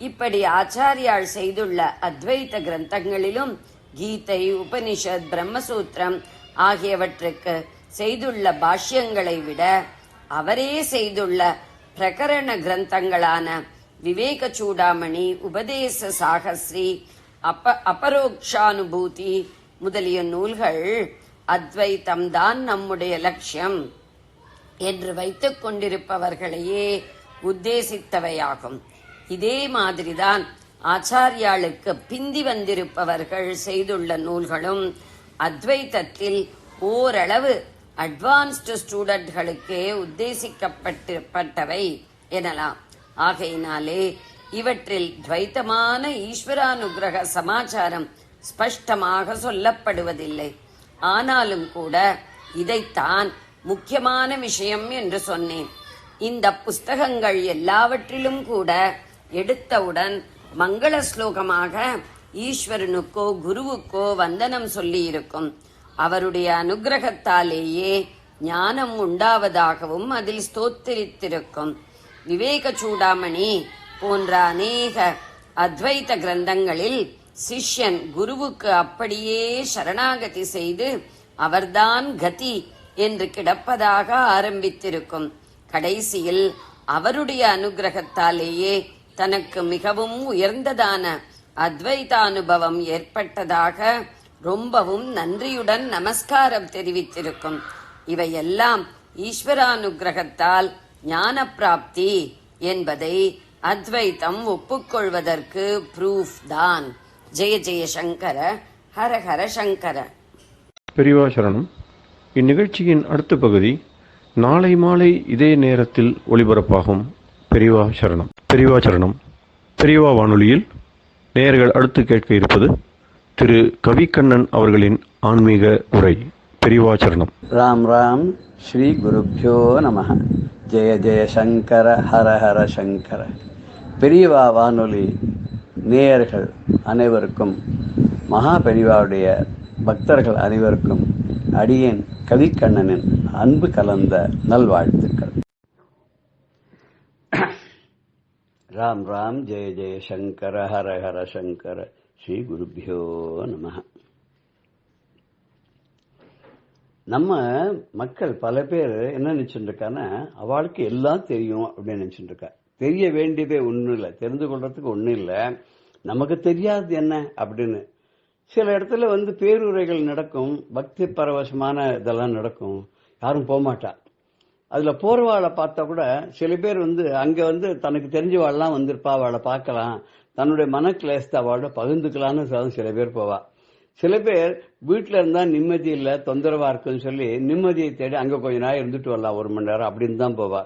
இப்படி ஆச்சாரியால் செய்துள்ள அத்வைத கிரந்தங்களிலும் கீதை, உபனிஷத், பிரம்மசூத்திரம் ஆகியவற்றுக்கு செய்துள்ள பாஷ்யங்களை விட அவரே செய்துள்ள பிரகரண கிரந்தங்களான விவேக சூடாமணி, உபதேச சாகஸ்ரீ, அபரோக்ஷானுபூதி முதலிய நூல்கள் அத்வைத்தம் தான் நம்முடைய லட்சியம் என்று வைத்துக் கொண்டிருப்பவர்களையே உத்தேசித்தவையாகும். இதே மாதிரிதான் ஆச்சாரியாளுக்கு பிந்தி வந்திருப்பவர்கள் செய்துள்ள நூல்களும் அத்வைத்தத்தில் ஓரளவு அட்வான்ஸ்டு ஸ்டூடெண்ட்களுக்கே உத்தேசிக்கப்பட்டவை எனலாம். ஆகையினாலே இவற்றில் துவைத்தமான ஈஸ்வரானுகிரக சமாச்சாரம் ஸ்பஷ்டமாக சொல்லப்படுவதில்லை. ஆனாலும் கூட இதைத்தான் முக்கியமான விஷயம் என்று சொன்னேன். இந்த புஸ்தகங்கள் எல்லாவற்றிலும் கூட எடுத்தவுடன் மங்கள ஸ்லோகமாக ஈஸ்வரனுக்கோ குருவுக்கோ வந்தனம் சொல்லி இருக்கும். அவருடைய அனுகிரகத்தாலேயே ஞானம் உண்டாவதாகவும் அதில் ஸ்தோத்திரித்திருக்கும். விவேக சூடாமணி போன்ற அநேக அத்வைத கிரந்தங்களில் சிஷ்யன் குருவுக்கு அப்படியே சரணாகதி செய்து அவர்தான் கதி என்று கிடப்பதாக ஆரம்பித்திருக்கும். கடைசியில் அவருடைய அனுகிரகத்தாலேயே தனக்கு மிகவும் உயர்ந்ததான அத்வைத அனுபவம் ஏற்பட்டதாக ரொம்பவும் நன்றியுடன் நமஸ்காரம் தெரிவித்திருக்கும். இவையெல்லாம் ஈஸ்வரானுகிரகத்தால் ஞான பிராப்தி என்பதை அத்வைத்தம் ஒப்புக்கொள்வதற்கு ப்ரூஃப் தான். ஜெய ஜெய சங்கர, ஹர ஹர சங்கர. பெரியவா சரணம். இந்நிகழ்ச்சியின் அடுத்த பகுதி நாளை மாலை இதே நேரத்தில் ஒளிபரப்பாகும். பெரியவா சரணம். பெரியவா சரணம். பெரியவா வானொலியில் நேயர்கள் அடுத்து கேட்க இருப்பது திரு கவிக்கண்ணன் அவர்களின் ஆன்மீக உரை. பெரியவா சரணம். ராம் ராம். ஸ்ரீ குருப்யோ நமஹ. ஜெய ஜெய சங்கர, ஹர ஹர சங்கர. பெரியவா வானொலி நேயர்கள் அனைவருக்கும், மகா பெரியவாவுடைய பக்தர்கள் அனைவருக்கும் அடியேன் கவிக்கண்ணனின் அன்பு கலந்த நல்வாழ்த்துக்கள். ராம் ராம். ஜெய ஜெய சங்கர, ஹர ஹர சங்கர. ஸ்ரீ குருப்யோ நமஹ. நம்ம மக்கள் பல பேர் என்ன நினைச்சுட்டு இருக்கான்னா, அவளுக்கு எல்லாம் தெரியும் அப்படின்னு நினைச்சுட்டு இருக்கா. தெரிய வேண்டியதே ஒன்றும் இல்லை, தெரிந்து கொள்றதுக்கு ஒன்றும் இல்லை. நமக்கு தெரியாது என்ன அப்படின்னு. சில இடத்துல பேருரைகள் நடக்கும், பக்தி பரவசமான இதெல்லாம் நடக்கும், யாரும் போகமாட்டா. அதுல போறவாளை பார்த்தா கூட சில பேர் அங்க தனக்கு தெரிஞ்சவாள்லாம் வந்திருப்பா, அவளை பார்க்கலாம், தன்னுடைய மன கிளேசத்தை அவளோட பகிர்ந்துக்கலான்னு சில பேர் போவா. சில பேர் வீட்டுல இருந்தா நிம்மதி இல்ல, தொந்தரவா இருக்குன்னு சொல்லி நிம்மதியை தேடி அங்க கொஞ்ச நேரம் இருந்துட்டு வரலாம், 1 மணி நேரம் அப்படின்னு தான் போவா.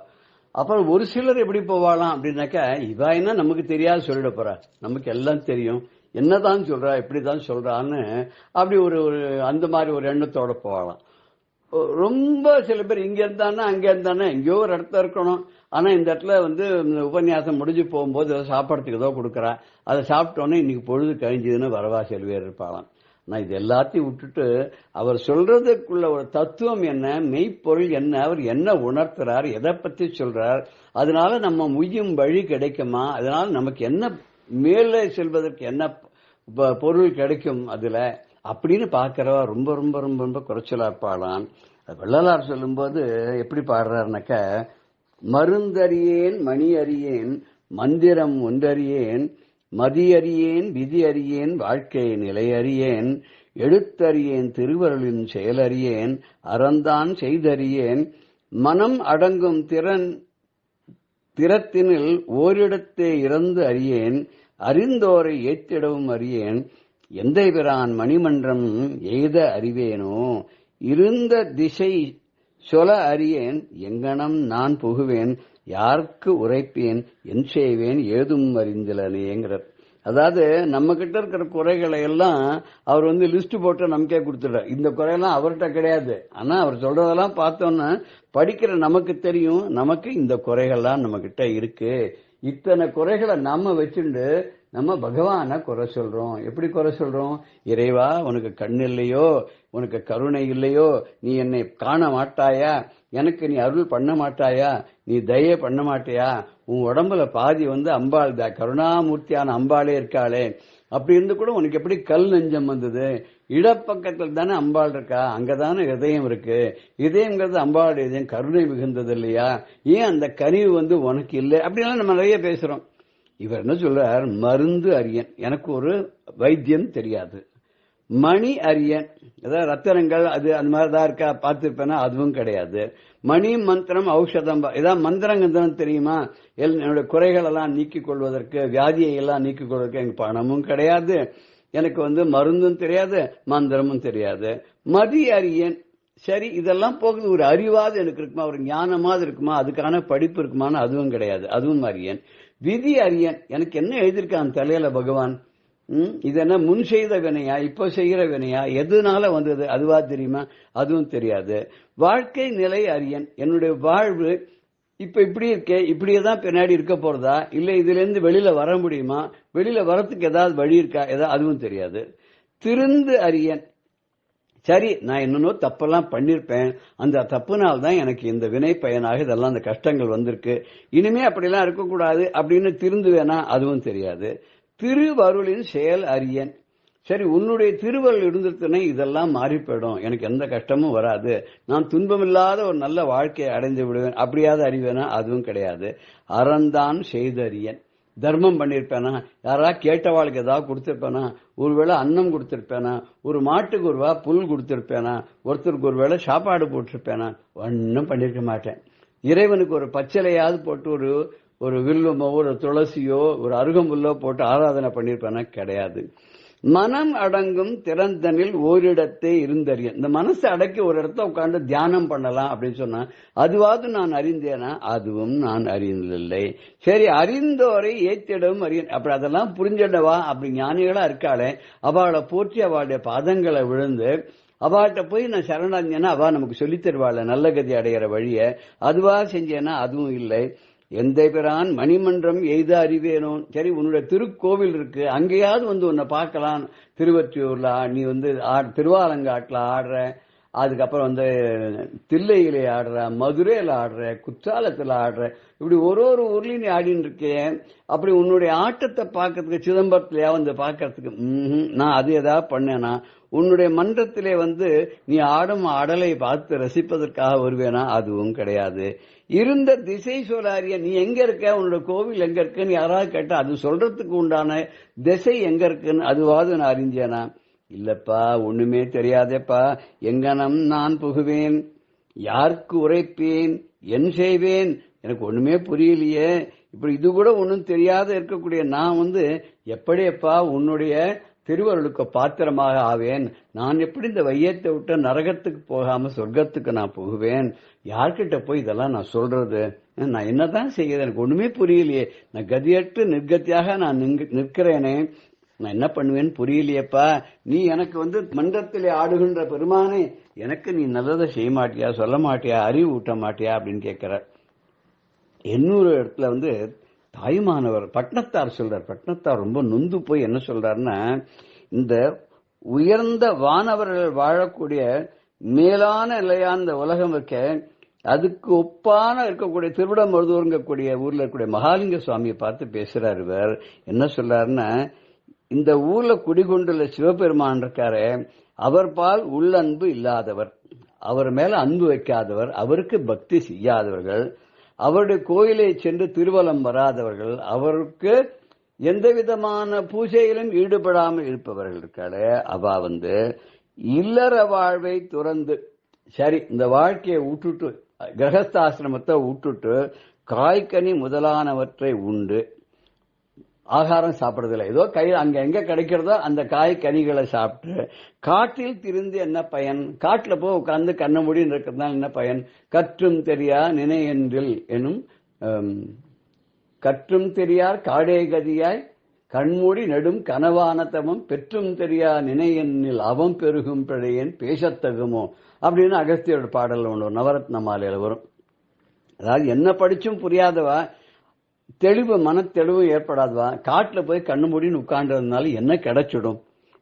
அப்புறம் ஒரு சிலர் எப்படி போவாளாம் அப்படின்னாக்கா, இவா என்ன நமக்கு தெரியாது சொல்லிட போறா, நமக்கு எல்லாம் தெரியும், என்னதான் சொல்றா, எப்படிதான் சொல்றான்னு அப்படி ஒரு அந்த மாதிரி ஒரு எண்ணத்தோட போகலாம். ரொம்ப சில பேர் இங்க இருந்தானா அங்க இருந்தானே எங்கேயோ ஒரு இடத்துல இருக்கணும். ஆனா இந்த இடத்துல வந்து உபன்யாசம் முடிஞ்சு போகும்போது சாப்பிடறதுக்கு ஏதோ கொடுக்குறா, அதை சாப்பிட்டோன்னே இன்னைக்கு பொழுது கழிஞ்சதுன்னு வரவா சில பேர் இருப்பாளாம். நான் இது எல்லாத்தையும் விட்டுட்டு அவர் சொல்றதுக்குள்ள ஒரு தத்துவம் என்ன, மெய்ப்பொருள் என்ன, அவர் என்ன உணர்த்துறார், எதை பத்தி சொல்றார், அதனால நம்ம முய்யும் வழி கிடைக்குமா, அதனால நமக்கு என்ன மேலே செல்வதற்கு என்ன பொருள் கிடைக்கும் அதுல அப்படின்னு பாக்கிறவா ரொம்ப ரொம்ப ரொம்ப ரொம்ப குறைச்சலா இருப்பாளாம். வள்ளலார் சொல்லும்போது எப்படி பாடுறாருனாக்க, மருந்தறியேன் மணி அறியேன் மந்திரம் ஒன்றறியேன் மதியறியேன் விதி அறியேன் வாழ்க்கை நிலை அறியேன் எழுத்தறியேன் திருவருளின் செயலறியேன் அறந்தான் செய்தறியேன் மனம் அடங்கும் திறத்தினில் ஓரிடத்தே இறந்து அறியேன் அறிந்தோரை ஏத்திடவும் அறியேன் எந்தை பிரான் மணிமன்றம் எய்த அறிவேனோ இருந்த திசை சொல அறியேன் எங்கனம் நான் புகுவேன் யாருக்கு உரைப்பேன் என் செய்வேன் ஏதும் அறிந்தலனேங்கிறார். அதாவது நம்ம கிட்ட இருக்கிற குறைகளை எல்லாம் அவர் வந்து லிஸ்ட் போட்டு நமக்கே கொடுத்துடுறார். இந்த குறையெல்லாம் அவர்கிட்ட கிடையாது. ஆனா அவர் சொல்றதெல்லாம் பார்த்தோன்னா படிக்கிற நமக்கு தெரியும், நமக்கு இந்த குறைகள்லாம் நம்ம கிட்ட இருக்கு. இத்தனை குறைகளை நாம வச்சுண்டு நம்ம பகவான குறை சொல்றோம். எப்படி குறை சொல்றோம்? இறைவா உனக்கு கண் இல்லையோ, உனக்கு கருணை இல்லையோ, நீ என்னை காண மாட்டாயா, எனக்கு நீ அருள் பண்ண மாட்டாயா, நீ தயை பண்ண மாட்டியா, உன் உடம்புல பாதி வந்து அம்பாள் தான், கருணாமூர்த்தியான அம்பாளே இருக்காளே, அப்படி இருந்து கூட உனக்கு எப்படி கல் நெஞ்சம் வந்தது? இடப்பக்கத்தில் தானே அம்பாள் இருக்கா, அங்கதானே இதயம் இருக்கு. இதயம்ங்கிறது அம்பாளுடைய இதயம், கருணை மிகுந்தது இல்லையா, ஏன் அந்த கனிவு வந்து உனக்கு இல்லை? அப்படின்லாம் நம்ம நிறைய பேசுறோம். இவர் என்ன சொல்றார்? மருந்து அறியன், எனக்கு ஒரு வைத்தியம் தெரியாது. மணி அறியன், ஏதாவது ரத்தனங்கள் அது அந்த மாதிரிதான் இருக்கா பார்த்திருப்பேனா, அதுவும் கிடையாது. மணி மந்திரம் ஔஷதம், ஏதாவது மந்திரங்கந்திரம் தெரியுமா, என்னுடைய குறைகள் எல்லாம் நீக்கிக் கொள்வதற்கு, வியாதியை எல்லாம் நீக்கிக் கொள்வதற்கு எனக்கு பணமும் கிடையாது, எனக்கு வந்து மருந்தும் தெரியாது, மந்திரமும் தெரியாது. மதி அறியன், சரி இதெல்லாம் போகுது, ஒரு அறிவாது எனக்கு இருக்குமா, ஒரு ஞானமாவது இருக்குமா, அதுக்கான படிப்பு இருக்குமான்னு அதுவும் கிடையாது, அதுவும் அறியன். விதி அறியன், எனக்கு என்ன எழுதியிருக்கான் தலையில பகவான், இது என்ன முன் செய்த வினையா, இப்ப செய்கிற வினையா, எதுனால வந்தது அதுவா தெரியுமா, அதுவும் தெரியாது. வாழ்க்கை நிலை அறியன், என்னுடைய வாழ்வு இப்ப இப்படி இருக்கே, இப்படியேதான் பின்னாடி இருக்க போறதா, இல்ல இதுல இருந்து வெளியில வர முடியுமா, வெளியில வரத்துக்கு ஏதாவது வழி இருக்கா, ஏதாவது அதுவும் தெரியாது. திருந்து அறியன், சரி நான் என்னன்னோ தப்பெல்லாம் பண்ணிருப்பேன், அந்த தப்புனால்தான் எனக்கு இந்த வினை பயனாக இதெல்லாம் அந்த கஷ்டங்கள் வந்திருக்கு, இனிமே அப்படிலாம் இருக்கக்கூடாது அப்படின்னு திருந்துவேனா, அதுவும் தெரியாது. திருவருளின் செயல் அறியன், சரி உன்னுடைய திருவருள் இருந்துச்சுன்னா இதெல்லாம் மாறி போயிடும், எனக்கு எந்த கஷ்டமும் வராது, நான் துன்பமில்லாத ஒரு நல்ல வாழ்க்கையை அடைந்து விடுவேன், அப்படியாவது அறிவேனா, அதுவும் கிடையாது. அறந்தான் செய்தறியன், தர்மம் பண்ணிருப்பேனா, யாராவது கேட்டவாளுக்கு ஏதாவது கொடுத்திருப்பேனா, ஒருவேளை அன்னம் கொடுத்திருப்பேனா, ஒரு மாட்டுக்கு ஒரு ரூபா புல் கொடுத்திருப்பேனா, ஒருத்தருக்கு ஒரு வேளை சாப்பாடு போட்டிருப்பேனா, ஒன்னும் பண்ணிருக்க மாட்டேன். இறைவனுக்கு ஒரு பச்சிலையாவது போட்டு ஒரு வில்லுமோ ஒரு துளசியோ ஒரு அருகம்புல்லோ போட்டு ஆராதனை பண்ணிருப்பேனா, கிடையாது. மனம் அடங்கும் திறந்தனில் ஓரிடத்தே இருந்தறியன், இந்த மனசை அடக்கி ஒரு இடத்த உட்கார்ந்து தியானம் பண்ணலாம் அப்படின்னு சொன்னா அதுவாது நான் அறிந்தேனா, அதுவும் நான் அறிந்தில்லை. சரி அறிந்தோரை ஏத்திடவும் அறியன், அப்படி அதெல்லாம் புரிஞ்சிடவா, அப்படி ஞானிகளா இருக்காளே அவளை போற்றி அவளுடைய பாதங்களை விழுந்து அவள்கிட்ட போய் நான் சரணாஞ்சேன்னா அவ நமக்கு சொல்லித் தருவாள் நல்ல கதி அடைகிற வழிய, அதுவா செஞ்சேன்னா அதுவும் இல்லை. எந்தை பிரான் மணிமன்றம் எய்த அறிவேனோ, சரி உன்னுடைய திருக்கோவில் இருக்கு, அங்கேயாவது வந்து உன்னை பார்க்கலாம், திருவற்றியூர்ல நீ வந்து திருவாலங்காட்டுல ஆடுற, அதுக்கப்புறம் வந்து தில்லையிலே ஆடுற, மதுரையில ஆடுற, குற்றாலத்துல ஆடுற, இப்படி ஒரு ஒரு ஊர்லயும் நீ ஆடின்னு இருக்கேன், அப்படி உன்னுடைய ஆட்டத்தை பார்க்கறதுக்கு சிதம்பரத்திலேயா வந்து பார்க்கறதுக்கு நான் அது ஏதாவது பண்ணேனா, உன்னுடைய மன்றத்திலே வந்து நீ ஆடும் ஆடலை பார்த்து ரசிப்பதற்காக வருவேனா, அதுவும் கிடையாது. இருந்த திசை சொல்லாரிய, நீ எங்க இருக்க, உன்னோட கோவில் எங்க இருக்குன்னு யாராவது கேட்டா அது சொல்றதுக்கு உண்டான திசை எங்க இருக்குன்னு அதுவாது நான் அறிஞ்சேனா, இல்லப்பா ஒண்ணுமே தெரியாதேப்பா, எங்கனம் நான் புகுவேன், யாருக்கு உரைப்பேன், என் செய்வேன், எனக்கு ஒண்ணுமே புரியலையே, இப்படி இது கூட ஒன்னும் தெரியாத இருக்கக்கூடிய நான் வந்து எப்படியப்பா உன்னுடைய திருவருளுக்கு பாத்திரமாக ஆவேன், நான் எப்படி இந்த வையத்தை விட்டு நரகத்துக்கு போகாம சொர்க்கத்துக்கு நான் போகுவேன், யார்கிட்ட போய் இதெல்லாம் நான் சொல்றது, நான் என்னதான் செய்ய, எனக்கு ஒண்ணுமே புரியலையே, நான் கதியற்று நிர்கத்தியாக நான் நிற்கிறேனே, நான் என்ன பண்ணுவேன்னு புரியலையப்பா. நீ எனக்கு மன்றத்திலே ஆடுகின்ற பெருமானே, எனக்கு நீ நல்லதை செய்ய மாட்டியா, சொல்ல மாட்டியா, அறிவு ஊட்ட மாட்டியா அப்படின்னு கேட்கிறார். இன்னொரு இடத்துல தாயுமானவர் பட்னத்தார் சொல்றார். பட்னத்தார் ரொம்ப நொந்து போய் என்ன சொல்றாருன்னா, இந்த உயர்ந்த வானவர்கள் வாழக்கூடிய மேலான நிலையான இந்த உலகம் இருக்க, அதுக்கு ஒப்பான இருக்கக்கூடிய திருவிடமருதூர்ங்கக்கூடிய ஊர்ல இருக்கக்கூடிய மகாலிங்க சுவாமியை பார்த்து பேசுறாரு. இவர் என்ன சொல்றாருன்னா, இந்த ஊர்ல குடிகொண்டுள்ள சிவபெருமான் இருக்காரு, அவர் பால் உள்ளன்பு இல்லாதவர், அவர் மேல அன்பு வைக்காதவர், அவருக்கு பக்தி செய்யாதவர்கள், அவருடைய கோயிலை சென்று திருவலம் வராதவர்கள், அவருக்கு எந்த விதமான பூஜையிலும் ஈடுபடாமல் இருப்பவர்கள் இருக்காரு, அவ இல்லற வாழ்வை துறந்து, சரி இந்த வாழ்க்கையை விட்டுட்டு, கிரகஸ்தாசிரமத்தை விட்டுட்டு காய்கனி முதலானவற்றை உண்டு, ஆகாரம் சாப்பிடுறதில்லை, ஏதோ அங்க எங்க கிடைக்கிறதோ அந்த காய்கனிகளை சாப்பிட்டு காட்டில் திரிந்து என்ன பயன், காட்டுல போய் உட்கார்ந்து கண்ண முடின்னு இருக்கிறதுனால என்ன பயன், கற்றும் தெரியா நினையென்றில் எனும் கற்றும் தெரியார் காடே கதியாய் கண்மூடி நெடும் கனவானத்தமும் பெற்றும் தெரியா நினையென்னில் அவம் பெருகும் பிழையன் பேசத்தகுமோ அப்படின்னு அகஸ்தியோட பாடல் ஒன்று நவரத்ன மாலையில வரும். அதாவது என்ன படிச்சும் புரியாதவா, தெளிவு மனத்தெளிவு ஏற்படாதவா காட்டுல போய் கண்ணு மூடின்னு உட்கார்ந்ததுனால என்ன கிடைச்சிடும்,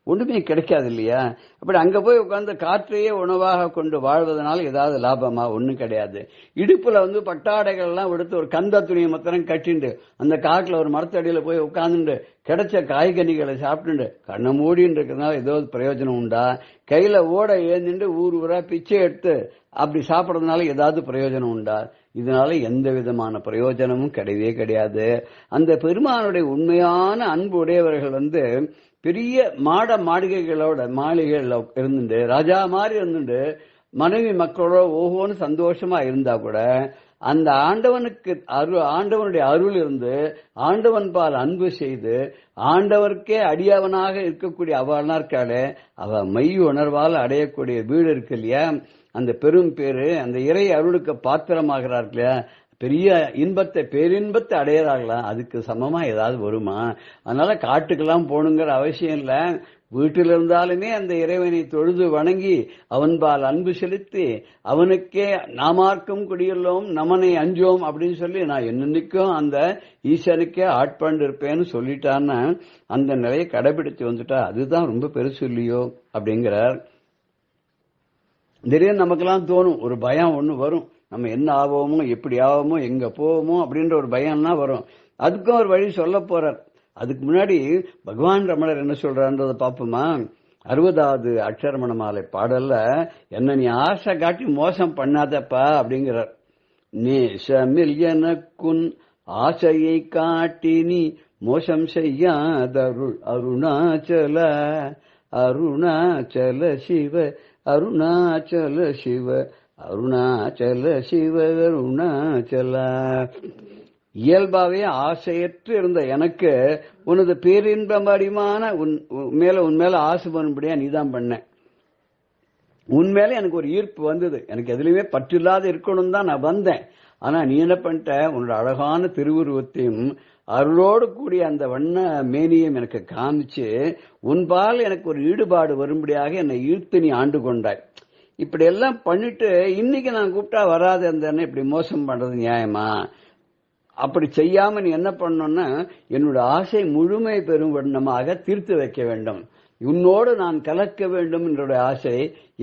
ஒண்ணுமே கிடைக்காது இல்லையா. அப்படி அங்க போய் உட்கார்ந்து காற்றையே உணவாக கொண்டு வாழ்வதனால ஏதாவது லாபமா, ஒண்ணும் கிடையாது. இடுப்புல பட்டாடைகள் எல்லாம் எடுத்து ஒரு கந்த துணியை மாத்திரம் கட்டிண்டு அந்த காட்டுல ஒரு மரத்தடியில போய் உட்கார்ந்துட்டு கிடைச்ச காய்கனிகளை சாப்பிட்டு கண்ணை மூடின்னு இருக்கிறதுனால ஏதோ பிரயோஜனம் உண்டா, கையில ஓட ஏந்திண்டு ஊர் ஊரா பிச்சை எடுத்து அப்படி சாப்பிடறதுனால ஏதாவது பிரயோஜனம் உண்டா, இதனால எந்த விதமான பிரயோஜனமும் கிடையவே கிடையாது. அந்த பெருமானுடைய உண்மையான அன்பு உடையவர்கள் பெரிய மாளிகைகளோட இருந்துட்டு ராஜா மாதிரி இருந்துட்டு மனைவி மக்களோட ஓஹோன்னு சந்தோஷமா இருந்தா கூட அந்த ஆண்டவனுடைய அருள் இருந்து ஆண்டவன் பால் அன்பு செய்து ஆண்டவருக்கே அடியவனாக இருக்கக்கூடிய அவனா இருக்காளே, அவ மெய் உணர்வால் அடையக்கூடிய வீடு இருக்கு இல்லையா, அந்த பெரும் பேரு, அந்த இறை அருளுக்கு பாத்திரமாகிறார் இல்லையா, பெரிய இன்பத்தை பேரின்பத்தை அடையிறாங்களா, அதுக்கு சமமா ஏதாவது வருமா? அதனால காட்டுக்கெல்லாம் போகணுங்கிற அவசியம் இல்ல, வீட்டில் இருந்தாலுமே அந்த இறைவனை தொழுது வணங்கி அவன்பால் அன்பு செலுத்தி அவனுக்கே நாமார்க்கும் குடியுள்ளோம் நமனை அஞ்சோம் அப்படின்னு சொல்லி நான் என்னன்னைக்கும் அந்த ஈசனுக்கே ஆட்பண்டு இருப்பேன்னு சொல்லிட்டான்னு அந்த நிலையை கடைபிடித்து வந்துட்டா அதுதான் ரொம்ப பெருசு இல்லையோ அப்படிங்கிறார். திடீர்னு நமக்கெல்லாம் தோணும், ஒரு பயம் ஒண்ணு வரும், நம்ம என்ன ஆவோமோ எப்படி ஆவோமோ எங்க போவோமோ அப்படின்ற ஒரு பயம்லாம் வரும். அதுக்கும் ஒரு வழி சொல்ல போறார். அதுக்கு முன்னாடி பகவான் ரமணர் என்ன சொல்றான்றத பாப்போமா. 60வது அக்ஷரமண மாலை பாடல்ல என்ன நீ ஆசை காட்டி மோசம் பண்ணாதப்பா அப்படிங்கிறார். நேசமில் எனக்குன் ஆசையை காட்டி நீ மோசம் செய்யாதருள் அருணாச்சல அருணாச்சல சிவ அருணாச்சல சிவ அருணாச்சல சிவ அருணாச்சல. இயல்பாவே ஆசையற்று இருந்த எனக்கு உனது பேரின்பமான உன் மேல ஆசை பண்ணும்படியா நீதான் பண்ண, உன்மேல எனக்கு ஒரு ஈர்ப்பு வந்தது, எனக்கு எதுலையுமே பற்றில்லாத இருக்கணும் தான் நான் வந்தேன். ஆனா நீ என்ன பண்ணிட்ட, உன்னோட அழகான திருவுருவத்தையும் அருளோடு கூடிய அந்த வண்ண மேனியும் எனக்கு காமிச்சு உன்பால் எனக்கு ஒரு ஈடுபாடு வரும்படியாக என்னை ஈர்த்து நீ ஆண்டு கொண்டாய். இப்படி எல்லாம் பண்ணிட்டு இன்னைக்கு நான் கூப்பிட்டா வராது அந்த இப்படி மோசம் பண்றது நியாயமா? அப்படி செய்யாம நீ என்ன பண்ணணும்னா என்னோட ஆசை முழுமை பெறும் வண்ணமாக தீர்த்து வைக்க வேண்டும். உன்னோடு நான் கலக்க வேண்டும் என்ற ஆசை,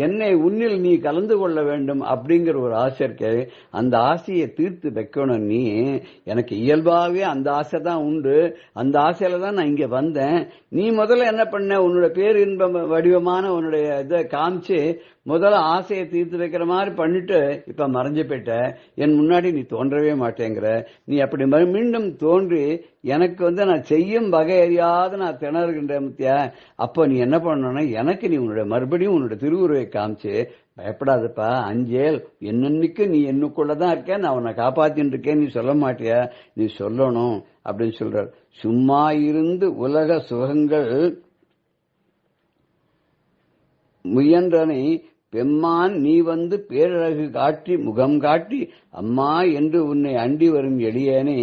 என்னை உன்னில் நீ கலந்து கொள்ள வேண்டும் அப்படிங்கிற ஒரு ஆசை இருக்கு. அந்த ஆசையை தீர்த்து வைக்கணும். நீ எனக்கு இயல்பாகவே அந்த ஆசை தான் உண்டு, அந்த ஆசையில தான் நான் இங்க வந்தேன். நீ முதல்ல என்ன பண்ண, உன்னோட பேர் இன்ப வடிவமான உன்னுடைய இதை காமிச்சு முதல்ல ஆசையை தீர்த்து வைக்கிற மாதிரி பண்ணிட்டு இப்ப மறைஞ்சு போயிட்ட, என் முன்னாடி நீ தோன்றவே மாட்டேங்கிற. நீ அப்படி மீண்டும் தோன்றி எனக்கு நான் செய்யும் வகை அறியாத நான் திணறுகின்ற முத்தியா. அப்ப நீ என்ன பண்ணணும்னா எனக்கு நீ உன்னுடைய மறுபடியும் உன்னுடைய திருவுருவை காமிச்சு பயப்படாதப்பா அஞ்சேல், என்னன்னைக்கு நீ என்னுக்குள்ளதான் இருக்கேன், நான் உன்னை காப்பாத்தின்னு இருக்கேன், நீ சொல்ல மாட்டியா, நீ சொல்லணும் அப்படின்னு சொல்றார். சும்மா இருந்து உலக சுகங்கள் முயன்றனை பெம்மான் நீ பேரழகு காட்டி முகம் காட்டி அம்மா என்று உன்னை அண்டி வரும் எளியனே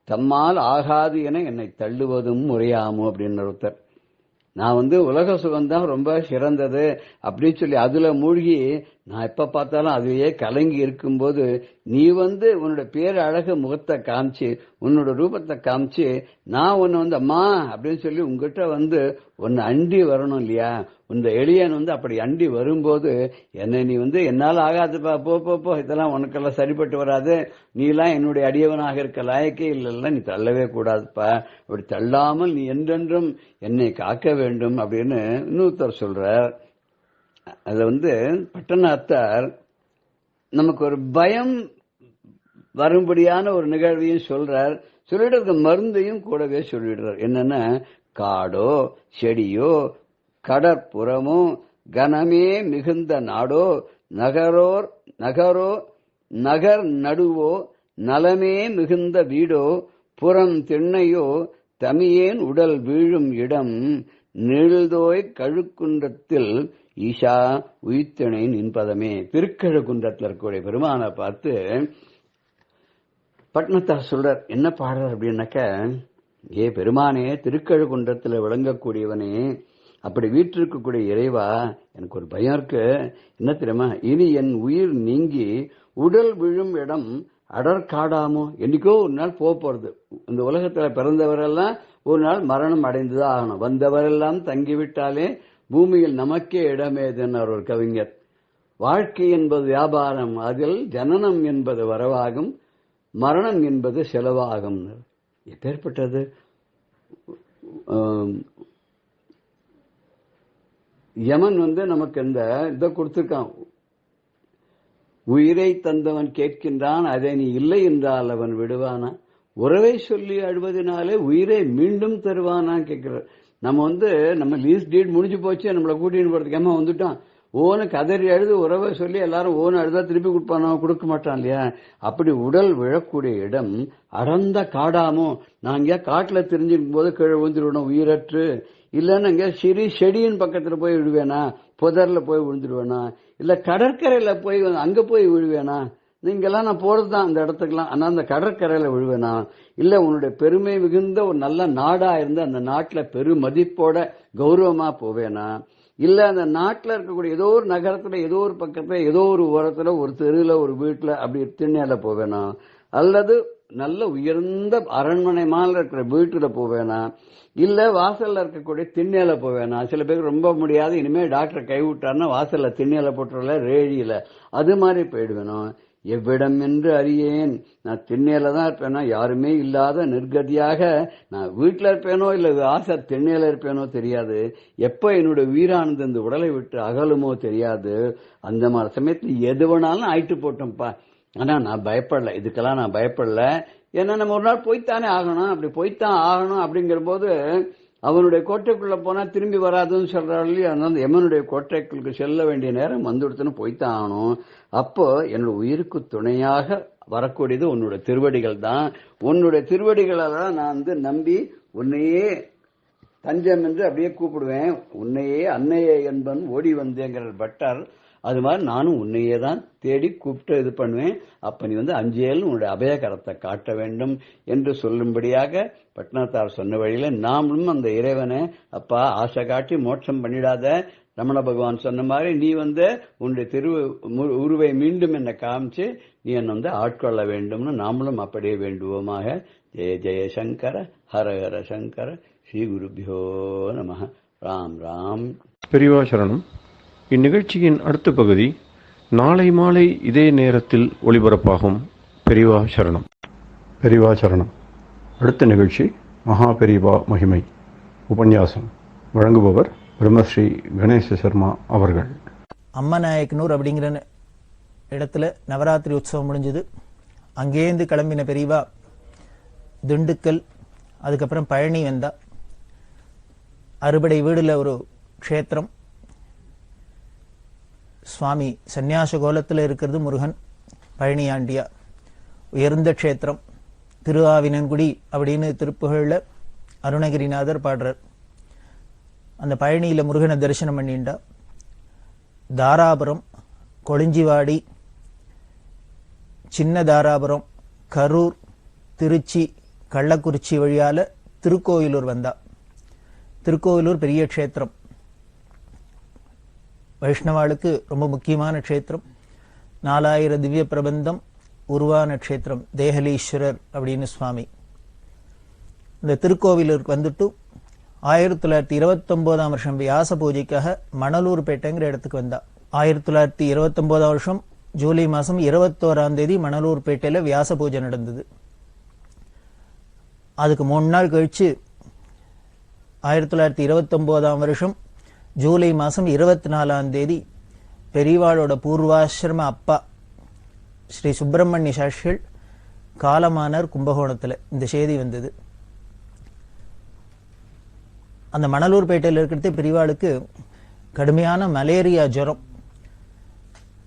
தம்மால் ஆகாது என என்னை தள்ளுவதும் முறையாமோ அப்படின்னு ஒருத்தர். நான் உலக சுகம்தான் ரொம்ப சிறந்தது அப்படின்னு சொல்லி அதுல மூழ்கி நான் எப்ப பார்த்தாலும் அதுலயே கலங்கி இருக்கும்போது நீ உன்னோட பேர் அழகு முகத்தை காமிச்சு உன்னோட ரூபத்தை காமிச்சு நான் உன்னை அம்மா அப்படின்னு சொல்லி உங்ககிட்ட உன்னை அண்டி வரணும் இல்லையா? இந்த எளியன் அப்படி அண்டி வரும்போது என்னை நீ என்னால ஆகாதுப்பா, போ போ போ, இதெல்லாம் உனக்கெல்லாம் சரிப்பட்டு வராது, நீ எல்லாம் என்னுடைய அடியவனாக இருக்க லாயக்கே இல்லைல்ல, நீ தள்ளவே கூடாதுப்பா, அப்படி தள்ளாமல் நீ என்றென்றும் என்னை காக்க வேண்டும் அப்படின்னு இன்னொருத்தர் சொல்றார். அது பட்டணத்தார் நமக்கு ஒரு பயம் வரும்படியான ஒரு நிகழ்வையும் சொல்றார். சொல்லிட்டு மருந்தையும் கூடவே சொல்லிடுறார். என்னன்னா, காடோ செடியோ கடற்புறமோ கனமே மிகுந்த நாடோ நகர் நடுவோ நலமே மிகுந்த வீடோ புறம் திண்ணையோ தமியேன் உடல் வீழும் இடம் நீழ்தோய் கழுக்குன்றத்தில் ஈஷா உயிர்த்திணை நின்பதமே. திருக்கழுக்குன்றத்தில் இருக்கக்கூடிய பெருமானை பார்த்து பட்னத்தார் சொல்றார். என்ன பாடுறார் அப்படின்னாக்க, ஏ பெருமானே, திருக்கழுக்குன்றத்தில் விளங்கக்கூடியவனே, அப்படி வீட்டிருக்கக்கூடிய இறைவா, எனக்கு ஒரு பயம் இருக்கு. என்ன தெரியுமா? இனி என் உயிர் நீங்கி உடல் விழும் இடம் அடற்காடாமோ? என்னைக்கோ ஒரு நாள் போறது. இந்த உலகத்துல பிறந்தவரெல்லாம் ஒரு நாள் மரணம் அடைந்துதான் ஆகணும். வந்தவரெல்லாம் தங்கிவிட்டாலே பூமியில் நமக்கே இடமேதுன்னார் ஒரு கவிஞர். வாழ்க்கை என்பது வியாபாரம், அதில் ஜனனம் என்பது வரவாகும், மரணம் என்பது செலவாகும். எப்பேற்பட்டது யமன் நமக்கு இந்த இதை கொடுத்திருக்கான். உயிரை தந்தவன் கேட்கின்றான், அதை நீ இல்லை என்றால் அவன் விடுவானா? உறவை சொல்லி அழுவதனாலே உயிரை மீண்டும் தருவானா கேட்கிறார். நம்ம நம்ம லீஸ் டீட் முடிஞ்சு போச்சு, நம்மளை கூட்டின்னு போறதுக்கு ஏமா வந்துட்டான், ஓனு கதறி அழுது உறவை சொல்லி எல்லாரும் ஓனு அழுதா திருப்பி கொடுப்பானோ? கொடுக்க மாட்டான் இல்லையா? அப்படி உடல் விழக்கூடிய இடம் அடர்ந்த காடாமோ? நான் இங்கே காட்டுல தெரிஞ்சிருக்கும் போது கீழே விழுந்துருவேனா உயிரற்று? இல்லன்னு இங்க செடியின் பக்கத்துல போய் விழுவேனா? புதர்ல போய் விழுந்துருவேனா? இல்ல கடற்கரையில போய் அங்க போய் விழுவேனா? நீங்கெல்லாம் நான் போறதுதான் அந்த இடத்துக்குலாம், ஆனா அந்த கடற்கரையில விழுவேனா? இல்ல உன்னுடைய பெருமை மிகுந்த ஒரு நல்ல நாடா இருந்து அந்த நாட்டுல பெருமதிப்போட கௌரவமா போவேனா? இல்ல அந்த நாட்டுல இருக்கக்கூடிய ஏதோ ஒரு நகரத்துல ஏதோ ஒரு பக்கத்துல ஏதோ ஒரு ஓரத்துல ஒரு தெருல ஒரு வீட்டுல அப்படி திண்ணையில போவேனா? அல்லது நல்ல உயர்ந்த அரண்மனை மாதிரி இருக்கிற வீட்டுல போவேனா? இல்ல வாசல்ல இருக்கக்கூடிய திண்ணையில போவேனா? சில பேருக்கு ரொம்ப முடியாது, இனிமே டாக்டர் கைவிட்டாருன்னா வாசல்ல திண்ணையில போட்டுறல ரேழியில அது மாதிரி போயிடுவேணும். எவ்விடம் என்று அறியேன், நான் திண்ணையில தான் இருப்பேனோ, யாருமே இல்லாத நிர்கதியாக நான் வீட்டுல இருப்பேனோ இல்ல ஆசை திண்ணையில இருப்பேனோ தெரியாது. எப்ப என்னோட உயிரானது இந்த உடலை விட்டு அகலுமோ தெரியாது. அந்த மாதிரி சமயத்துல எது வேணாலும் ஆயிட்டு போட்டோம்ப்பா. ஆனா நான் பயப்படல, இதுக்கெல்லாம் நான் பயப்படல. ஏன்னா நம்ம ஒரு நாள் போய்த்தானே ஆகணும், அப்படி போய்த்தான் ஆகணும். அப்படிங்கிற போது அவனுடைய கோட்டைக்குள்ள போனா திரும்பி வராதுன்னு சொல்றாள் இல்லையா? அதனால எமனுடைய கோட்டைக்குள்ளுக்கு செல்ல வேண்டிய நேரம் வந்துடுத்துன்னு போய்த்தான் ஆகணும். அப்போ என்னோட உயிருக்கு துணையாக வரக்கூடியது உன்னோட திருவடிகள் தான். உன்னுடைய திருவடிகளை தான் நான் நம்பி உன்னையே தஞ்சம் என்று அப்படியே கூப்பிடுவேன். உன்னையே அன்னையே என்பன் ஓடி வந்தேங்கிற பட்டர். அது மாதிரி நானும் உன்னையே தான் தேடி கூப்பிட்டு இது பண்ணுவேன். அப்ப நீ அஞ்சேல் உன்னுடைய அபயகரத்தை காட்ட வேண்டும் என்று சொல்லும்படியாக பட்னத்தார் சொன்ன வழியில நாமளும் அந்த இறைவனை அப்பா ஆசை காட்டி மோட்சம் பண்ணிடாத, ரமண பகவான் சொன்ன மாதிரி நீ உன்னுடைய உருவை மீண்டும் என்னை காமிச்சு நீ என்ன ஆட்கொள்ள வேண்டும்னு நாமளும் அப்படியே வேண்டுவோமாக. ஜெய ஜெய சங்கர ஹர ஹர சங்கர ஸ்ரீ குருபியோ நம. ராம் ராம். பெரியவா சரணம். இந்நிகழ்ச்சியின் அடுத்த பகுதி நாளை மாலை இதே நேரத்தில் ஒளிபரப்பாகும். பெரியவா சரணம். பெரியவா சரணம். அடுத்த நிகழ்ச்சி மகா பெரியவா மகிமை உபன்யாசம். வழங்குபவர் பிரம்மஸ்ரீ கணேச சர்மா அவர்கள். அம்மநாயக்கனூர் அப்படிங்கிற இடத்துல நவராத்திரி உற்சவம் முடிஞ்சது. அங்கேருந்து கிளம்பின பெரியவா திண்டுக்கல், அதுக்கப்புறம் பழனி வந்தா. அறுபடை வீடுல ஒரு க்ஷேத்திரம், சுவாமி சந்நியாச கோலத்தில் இருக்கிறது முருகன், பழனி ஆண்டியா. உயர்ந்த க்ஷேத்திரம் திருஆவினங்குடி அப்படின்னு திருப்புகழ்ல அருணகிரிநாதர் பாடுறார். அந்த பழனியில முருகனை தரிசனம் பண்ணிண்டா. தாராபுரம், கொளிஞ்சிவாடி, சின்ன தாராபுரம், கரூர், திருச்சி, கள்ளக்குறிச்சி வழியால திருக்கோயிலூர் வந்தா. திருக்கோவிலூர் பெரிய க்ஷேத்திரம், வைஷ்ணவாளுக்கு ரொம்ப முக்கியமான க்ஷேத்திரம். 4000 திவ்ய பிரபந்தம் உருவான க்ஷேத்திரம். தேகலீஸ்வரர் அப்படின்னு சுவாமி. இந்த திருக்கோவிலூருக்கு வந்துட்டு 1929ஆம் வருஷம் வியாச பூஜைக்காக மணலூர்பேட்டைங்கிற இடத்துக்கு வந்தா. 1929ஆம் வருஷம் ஜூலை மாசம் 21ஆம் தேதி மணலூர்பேட்டையில வியாச பூஜை நடந்தது. அதுக்கு 3 நாள் கழிச்சு 1929ஆம் வருஷம் ஜூலை மாசம் 24ஆம் தேதி பெரியவாளோட பூர்வாசிரம அப்பா ஸ்ரீ சுப்பிரமணிய சாஸ்திரிகள் காலமானார் கும்பகோணத்துல. இந்த செய்தி வந்தது. அந்த மணலூர்பேட்டையில் இருக்கிறது பெரியவாளுக்கு கடுமையான மலேரியா ஜுரம்.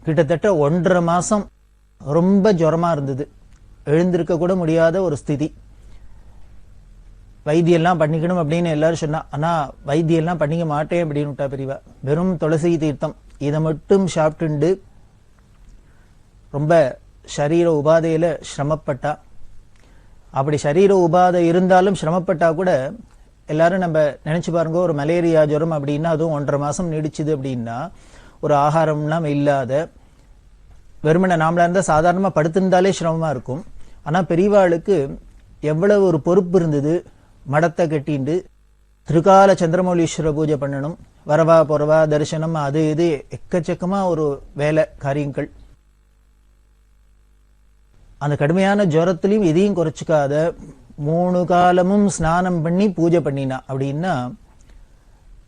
கிட்டத்தட்ட 1.5 மாசம் ரொம்ப ஜுரமா இருந்தது. எழுந்திருக்க கூட முடியாத ஒரு ஸ்திதி. வைத்தியெல்லாம் பண்ணிக்கணும் அப்படின்னு எல்லாரும் சொன்னா. ஆனா வைத்தியெல்லாம் பண்ணிக்க மாட்டேன் அப்படின்னு விட்டா பெரியவா. வெறும் துளசி தீர்த்தம் இதை மட்டும் சாப்பிட்டுண்டு ரொம்ப சரீர உபாதையில சிரமப்பட்டா. அப்படி சரீர உபாதை இருந்தாலும் சிரமப்பட்டா கூட எல்லாரும் நம்ம நினைச்சு பாருங்க, ஒரு மலேரியா ஜுரம் அப்படின்னா அதுவும் 1.5 மாசம் நீடிச்சுது அப்படின்னா ஒரு ஆகாரம்லாம் இல்லாத வெறுமனை நாமளா இருந்தா சாதாரணமா படுத்திருந்தாலே சிரமமா இருக்கும். ஆனா பெரியவாளுக்கு எவ்வளவு ஒரு பொறுப்பு இருந்தது. மடத்தை கட்டிண்டு திருக்கால சந்திரமௌலீஸ்வர பூஜை பண்ணணும், வரவா பொறவா தரிசனம், அது இது எக்கச்சக்கமா ஒரு வேலை காரியங்கள். அந்த கடுமையான ஜுரத்திலையும் எதையும் குறைச்சிக்காத 3 காலமும் ஸ்நானம் பண்ணி பூஜை பண்ணினா அப்படின்னா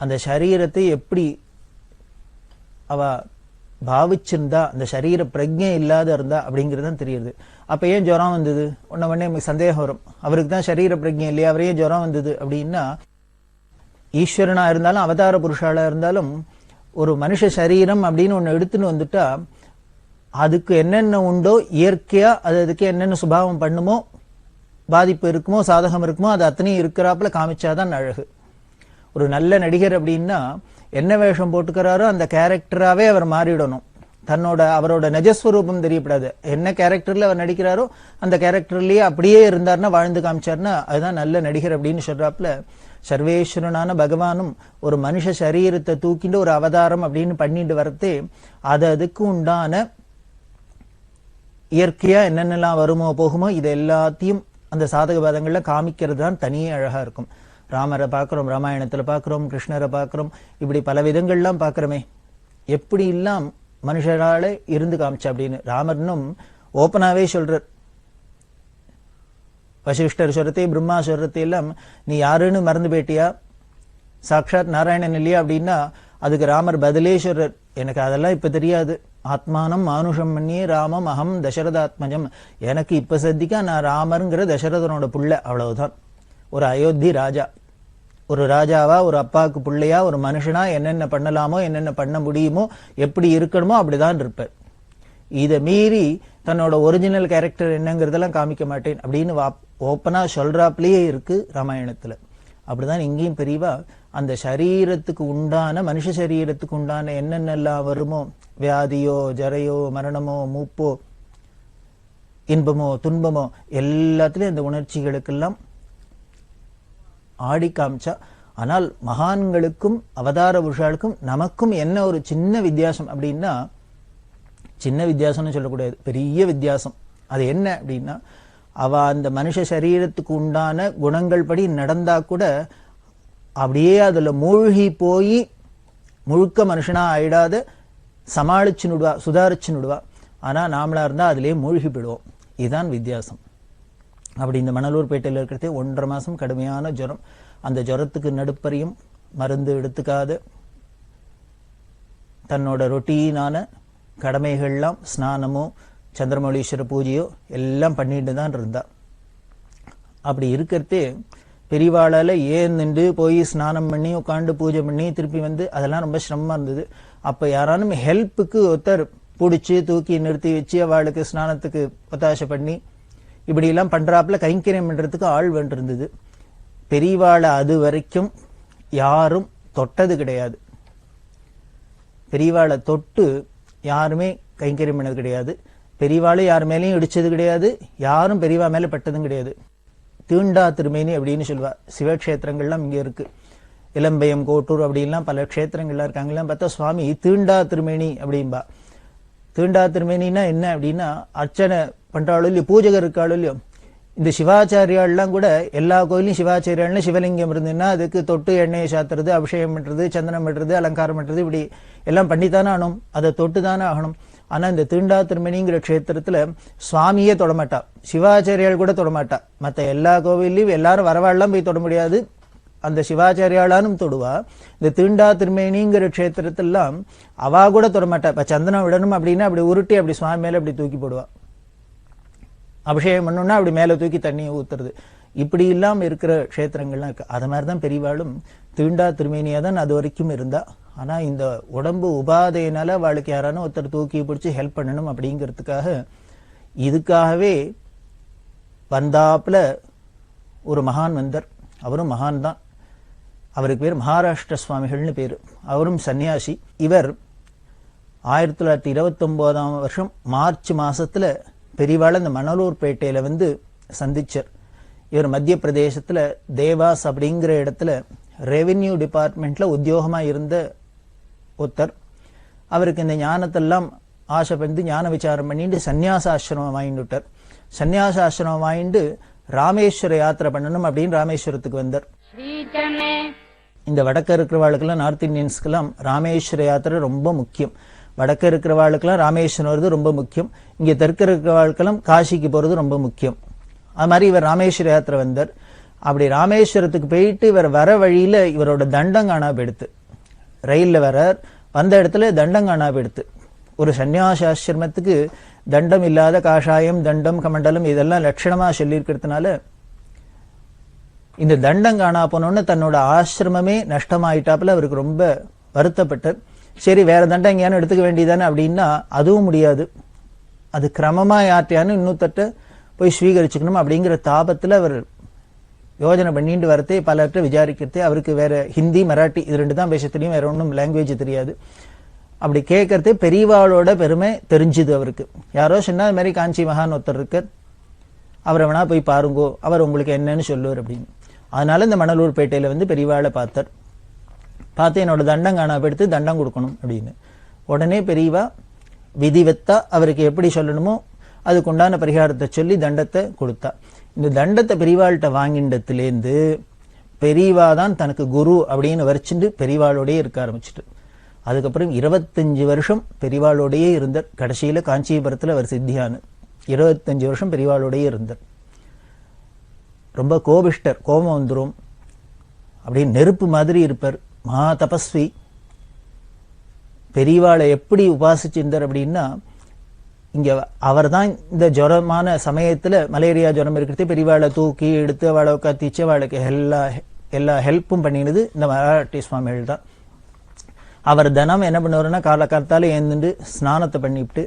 அந்த சரீரத்தை எப்படி அவ பாவிச்சிருந்தா, அந்த சரீர பிரஜை இல்லாத இருந்தா அப்படிங்கிறது தெரியுது. அப்ப ஏன் ஜுரம் வந்தது? உடனே சந்தேகம் வரும், அவருக்கு தான் சரீர பிரஜை இல்லையா, அவரே ஜுரம் வந்தது அப்படின்னா. ஈஸ்வரனா இருந்தாலும் அவதார புருஷாலா இருந்தாலும் ஒரு மனுஷ சரீரம் அப்படின்னு ஒண்ணு எடுத்துன்னு வந்துட்டா அதுக்கு என்னென்ன உண்டோ இயற்கையா அதுக்கு என்னென்ன சுபாவம் பண்ணுமோ, பாதிப்பு இருக்குமோ, சாதகம் இருக்குமோ, அது அத்தனையும் இருக்கிறாப்புல காமிச்சாதான் அழகு. ஒரு நல்ல நடிகர் அப்படின்னா என்ன வேஷம் போட்டுக்கிறாரோ அந்த கேரக்டராவே அவர் மாறிடணும். அவரோட நிஜஸ்வரூபம் தெரியப்படாது. என்ன கேரக்டர்ல அவர் நடிக்கிறாரோ அந்த கேரக்டர்லயே அப்படியே இருந்தார்னா, வாழ்ந்து காமிச்சார்னா அதுதான் நல்ல நடிகர் அப்படின்னு சொல்றாப்புல. சர்வேஸ்வரனான பகவானும் ஒரு மனுஷ சரீரத்தை தூக்கிட்டு ஒரு அவதாரம் அப்படின்னு பண்ணிட்டு வரத்தே அதுக்கு உண்டான இயற்கையா என்னென்னலாம் வருமோ போகுமோ இது எல்லாத்தையும் அந்த சாதக பாதங்கள்ல காமிக்கிறது தான் தனியே அழகா இருக்கும். ராமரை பார்க்கிறோம், ராமாயணத்துல பார்க்கிறோம், கிருஷ்ணரை பார்க்கிறோம், இப்படி பல விதங்கள்லாம் பார்க்கிறோமே. எப்படி எல்லாம் மனுஷரால இருந்து காமிச்சா அப்படின்னு ராமர்னும் ஓப்பனாவே சொல்றார். வசிஷ்டர் சொல்றதே, பிரம்மா சொல்றதே எல்லாம் நீ யாருன்னு மறந்து போயிட்டியா, சாட்சாத் நாராயணன் இல்லையா அப்படின்னா அதுக்கு ராமர் பதிலே சொல்றார், எனக்கு அதெல்லாம் இப்ப தெரியாது. ஆத்மானம் மானுஷம் பண்ணியே ராமம் அகம் தசரதாத்மஜம். எனக்கு இப்ப சத்திக்கா நான் ராமருங்கிற தசரதனோட புள்ள, அவ்வளவுதான். ஒரு அயோத்தி ராஜா, ஒரு ராஜாவா, ஒரு அப்பாவுக்கு பிள்ளையா, ஒரு மனுஷனா என்னென்ன பண்ணலாமோ, என்னென்ன பண்ண முடியுமோ, எப்படி இருக்கணுமோ அப்படிதான் இருப்பார். இதை மீறி தன்னோட ஒரிஜினல் கேரக்டர் என்னங்கிறதெல்லாம் காமிக்க மாட்டேன் அப்படின்னு ஓப்பனா சொல்றாப்லயே இருக்கு ராமாயணத்துல. அப்படிதான் இங்கேயும் பெரியவா அந்த சரீரத்துக்கு உண்டான, மனுஷ சரீரத்துக்கு உண்டான என்னென்னலாம் வருமோ, வியாதியோ ஜரையோ மரணமோ மூப்போ இன்பமோ துன்பமோ எல்லாத்திலையும் அந்த உணர்ச்சிகளுக்கெல்லாம் ஆடி காமிச்சா. ஆனால் மகான்களுக்கும் அவதார புருஷாளுக்கும் நமக்கும் என்ன ஒரு சின்ன வித்தியாசம் அப்படின்னா, சின்ன வித்தியாசம்னு சொல்லக்கூடாது, பெரிய வித்தியாசம். அது என்ன அப்படின்னா, அவ அந்த மனுஷ சரீரத்துக்கு உண்டான குணங்கள் படி நடந்தா கூட அப்படியே அதுல மூழ்கி போய் முழுக்க மனுஷனா ஆயிடாத சமாளிச்சு நுடுவா, சுதாரிச்சு நுடுவா. ஆனா நாமளா இருந்தா அதுலயே மூழ்கி போயிடுவோம். இதுதான் வித்தியாசம். அப்படி இந்த மணலூர்பேட்டையில் இருக்கிறதே 1.5 மாசம் கடுமையான ஜுரம். அந்த ஜுரத்துக்கு நடுப்பறியும் மருந்து எடுத்துக்காத தன்னோட ரொட்டீனான கடமைகள்லாம், ஸ்நானமோ சந்திரமௌலீஸ்வர பூஜையோ எல்லாம் பண்ணிட்டு தான் இருந்தா. அப்படி இருக்கிறதே பெரியவாளால ஏன் நின்று போய் ஸ்நானம் பண்ணி உட்காந்து பூஜை பண்ணி திருப்பி வந்து அதெல்லாம் ரொம்ப சிரமமா இருந்தது. அப்ப யாரானும் ஹெல்ப்புக்கு ஒருத்தர் பிடிச்சி தூக்கி நிறுத்தி வச்சு அவளுக்கு ஸ்நானத்துக்கு ஒத்தாசை பண்ணி இப்படி எல்லாம் பண்றாப்புல கைங்கரியம் பண்றதுக்கு ஆள் வேண்டியிருந்தது. பெரியவாளை அது வரைக்கும் யாரும் தொட்டது கிடையாது. பெரியவாளை தொட்டு யாருமே கைங்கரியம் பண்ணது கிடையாது. பெரியவாளை யார் மேலேயும் இடிச்சது கிடையாது. யாரும் பெரியவா மேல பட்டதும் கிடையாது. தீண்டா திருமேனி அப்படின்னு சொல்லுவா. சிவக்ஷேத்திரங்கள்லாம் இங்க இருக்கு. இளம்பயம், கோட்டூர் அப்படின்லாம் பல க்ஷேத்திரங்கள்லாம் இருக்காங்கலாம் பார்த்தா சுவாமி தீண்டா திருமேனி அப்படின்பா. தீண்டா திருமேனின்னா என்ன அப்படின்னா, அர்ச்சனை பண்றாளோ இல்லையோ, பூஜகர் இருக்காளோ இல்லையோ, இந்த சிவாச்சாரியாள்லாம் கூட எல்லா கோயிலையும் சிவாச்சாரியாள்னு சிவலிங்கம் இருந்ததுன்னா அதுக்கு தொட்டு எண்ணெயை சாத்துறது, அபிஷேகம் பண்றது, சந்தனம் பண்றது, அலங்காரம் பண்றது, இப்படி எல்லாம் பண்ணித்தானே ஆகணும், அதை தொட்டு தானே ஆகணும். ஆனா இந்த தீண்டா திருமணிங்கிற க்ஷேத்திரத்துல சுவாமியே தொடமாட்டா, சிவாச்சாரியால் கூட தொடமாட்டா. மற்ற எல்லா கோவிலையும் எல்லாரும் வரவாள்லாம் போய் தொட முடியாது, அந்த சிவாச்சாரியாளானும் தொடுவா. இந்த தீண்டா திருமேனிங்கிற க்ஷேத்திரத்திலாம் அவா கூட தொடமாட்டா. இப்ப சந்தனம் விடணும் அப்படின்னா அப்படி உருட்டி அப்படி சுவாமி மேல அப்படி தூக்கி போடுவா. அபிஷேகம் பண்ணணும்னா அப்படி மேல தூக்கி தண்ணியை ஊத்துறது. இப்படி இல்லாம இருக்கிற க்ஷேத்திரங்கள்லாம் இருக்கு. அது மாதிரிதான் பெரியவாளும் தீண்டா திருமேனியா தான் அது வரைக்கும் இருந்தா. ஆனா இந்த உடம்பு உபாதையினால அவளுக்கு யாரானும் ஒருத்தர் தூக்கி பிடிச்சி ஹெல்ப் பண்ணணும் அப்படிங்கிறதுக்காக இதுக்காகவே வந்தாப்புல ஒரு மகான் வந்தார். அவரும் மகான் தான். அவருக்கு பேர் மகாராஷ்டிர சுவாமிகள்னு பேரு. அவரும் சன்னியாசி. இவர் 1929 மார்ச் மாசத்துல பெரியவாள் அந்த மணலூர்பேட்டையில வந்து சந்திச்சார். இவர் மத்திய பிரதேசத்துல தேவாஸ் அப்படிங்கிற இடத்துல ரெவென்யூ டிபார்ட்மெண்ட்ல உத்தியோகமா இருந்த ஒருத்தர். அவருக்கு இந்த ஞானத்தெல்லாம் ஆசைப்பட்டு ஞான விசாரம் பண்ணிட்டு சன்னியாசாசிரமம் வாங்கிட்டார். சன்னியாசாசிரமம் வாங்கிட்டு ராமேஸ்வர யாத்திரை பண்ணணும் அப்படின்னு ராமேஸ்வரத்துக்கு வந்தார். இந்த வடக்க இருக்கிறவாளுக்கெல்லாம், நார்த் இந்தியன்ஸ்க்கெல்லாம் ராமேஸ்வர யாத்திரை ரொம்ப முக்கியம். வடக்க இருக்கிறவாளுக்கெல்லாம் ராமேஸ்வரம் வருது ரொம்ப முக்கியம். இங்க தெற்க இருக்கிறவாளுக்கெல்லாம் காசிக்கு போறது ரொம்ப முக்கியம். அது மாதிரி இவர் ராமேஸ்வர யாத்திரை வந்தார். அப்படி ராமேஸ்வரத்துக்கு போயிட்டு இவர் வர வழியில இவரோட தண்டம் காணா போயிடுத்து. ரயில்ல வந்த இடத்துல தண்டம் காணா போயிடுத்து. ஒரு சன்னியாசாசிரமத்துக்கு தண்டம் இல்லாத காஷாயம், தண்டம், கமண்டலம் இதெல்லாம் லட்சணமா சொல்லியிருக்கிறதுனால இந்த தண்டம் காணா போனோன்னு தன்னோட ஆசிரமமே நஷ்டமாயிட்டாப்புல அவருக்கு ரொம்ப வருத்தப்பட்டார். சரி, வேற தண்டம் எங்கேயானு எடுத்துக்க வேண்டியதானே அப்படின்னா அதுவும் முடியாது. அது கிரமமா யார்ட்டையானு இன்னொருத்தட்ட போய் ஸ்வீகரிச்சுக்கணும் அப்படிங்கிற தாபத்துல அவர் யோஜனை பண்ணிட்டு வரத்தே பலர்கிட்ட விசாரிக்கிறதே. அவருக்கு வேற ஹிந்தி, மராட்டி இது 2 தான் பேச தெரியும், வேற ஒன்றும் லாங்குவேஜ் தெரியாது. அப்படி கேட்கறதே பெரியவாளோட பெருமை தெரிஞ்சுது அவருக்கு. யாரோ சொன்னா இது மாதிரி காஞ்சி மகான் ஒருத்தர் இருக்கார், அவரை வேணா போய் பாருங்கோ, அவர் உங்களுக்கு என்னன்னு சொல்லுவார் அப்படின்னு. அதனால இந்த மணலூர்பேட்டையில வந்து பெரியவாளை பார்த்தார். பார்த்து என்னோட தண்டம் காணா எடுத்து தண்டம் கொடுக்கணும் அப்படின்னு. உடனே பெரியவா விதிவத்தா அவருக்கு எப்படி சொல்லணுமோ அதுக்கு உண்டான பரிகாரத்தை சொல்லி தண்டத்தை கொடுத்தா. இந்த தண்டத்தை பெரியவாள்கிட்ட வாங்கிண்டத்திலேருந்து பெரியவா தான் தனக்கு குரு அப்படின்னு வரைச்சுட்டு பெரியவாளோடயே இருக்க ஆரம்பிச்சுட்டு அதுக்கப்புறம் 25 வருஷம் பெரியவாளோடயே இருந்தார். கடைசியில காஞ்சிபுரத்துல அவர் சித்தியானு 25 வருஷம் பெரியவாளோடயே இருந்தார். ரொம்ப கோபிஷ்டர், கோபம் வந்துரும், அப்படியே நெருப்பு மாதிரி இருப்பார், மகா தபஸ்வி. பெரியவாளை எப்படி உபாசிச்சிருந்தார் அப்படின்னா, இங்க அவர் தான் இந்த ஜுரமான சமயத்துல மலேரியா ஜுரம் இருக்கிறது பெரியவாளை தூக்கி எடுத்து அவளை கத்திச்சு அவளுக்கு எல்லா ஹெல்ப்பும் பண்ணினது இந்த மராட்டி சுவாமிகள் தான். அவர் தினம் என்ன பண்ணுவாருன்னா காலத்தால ஏந்துட்டு ஸ்நானத்தை பண்ணிவிட்டு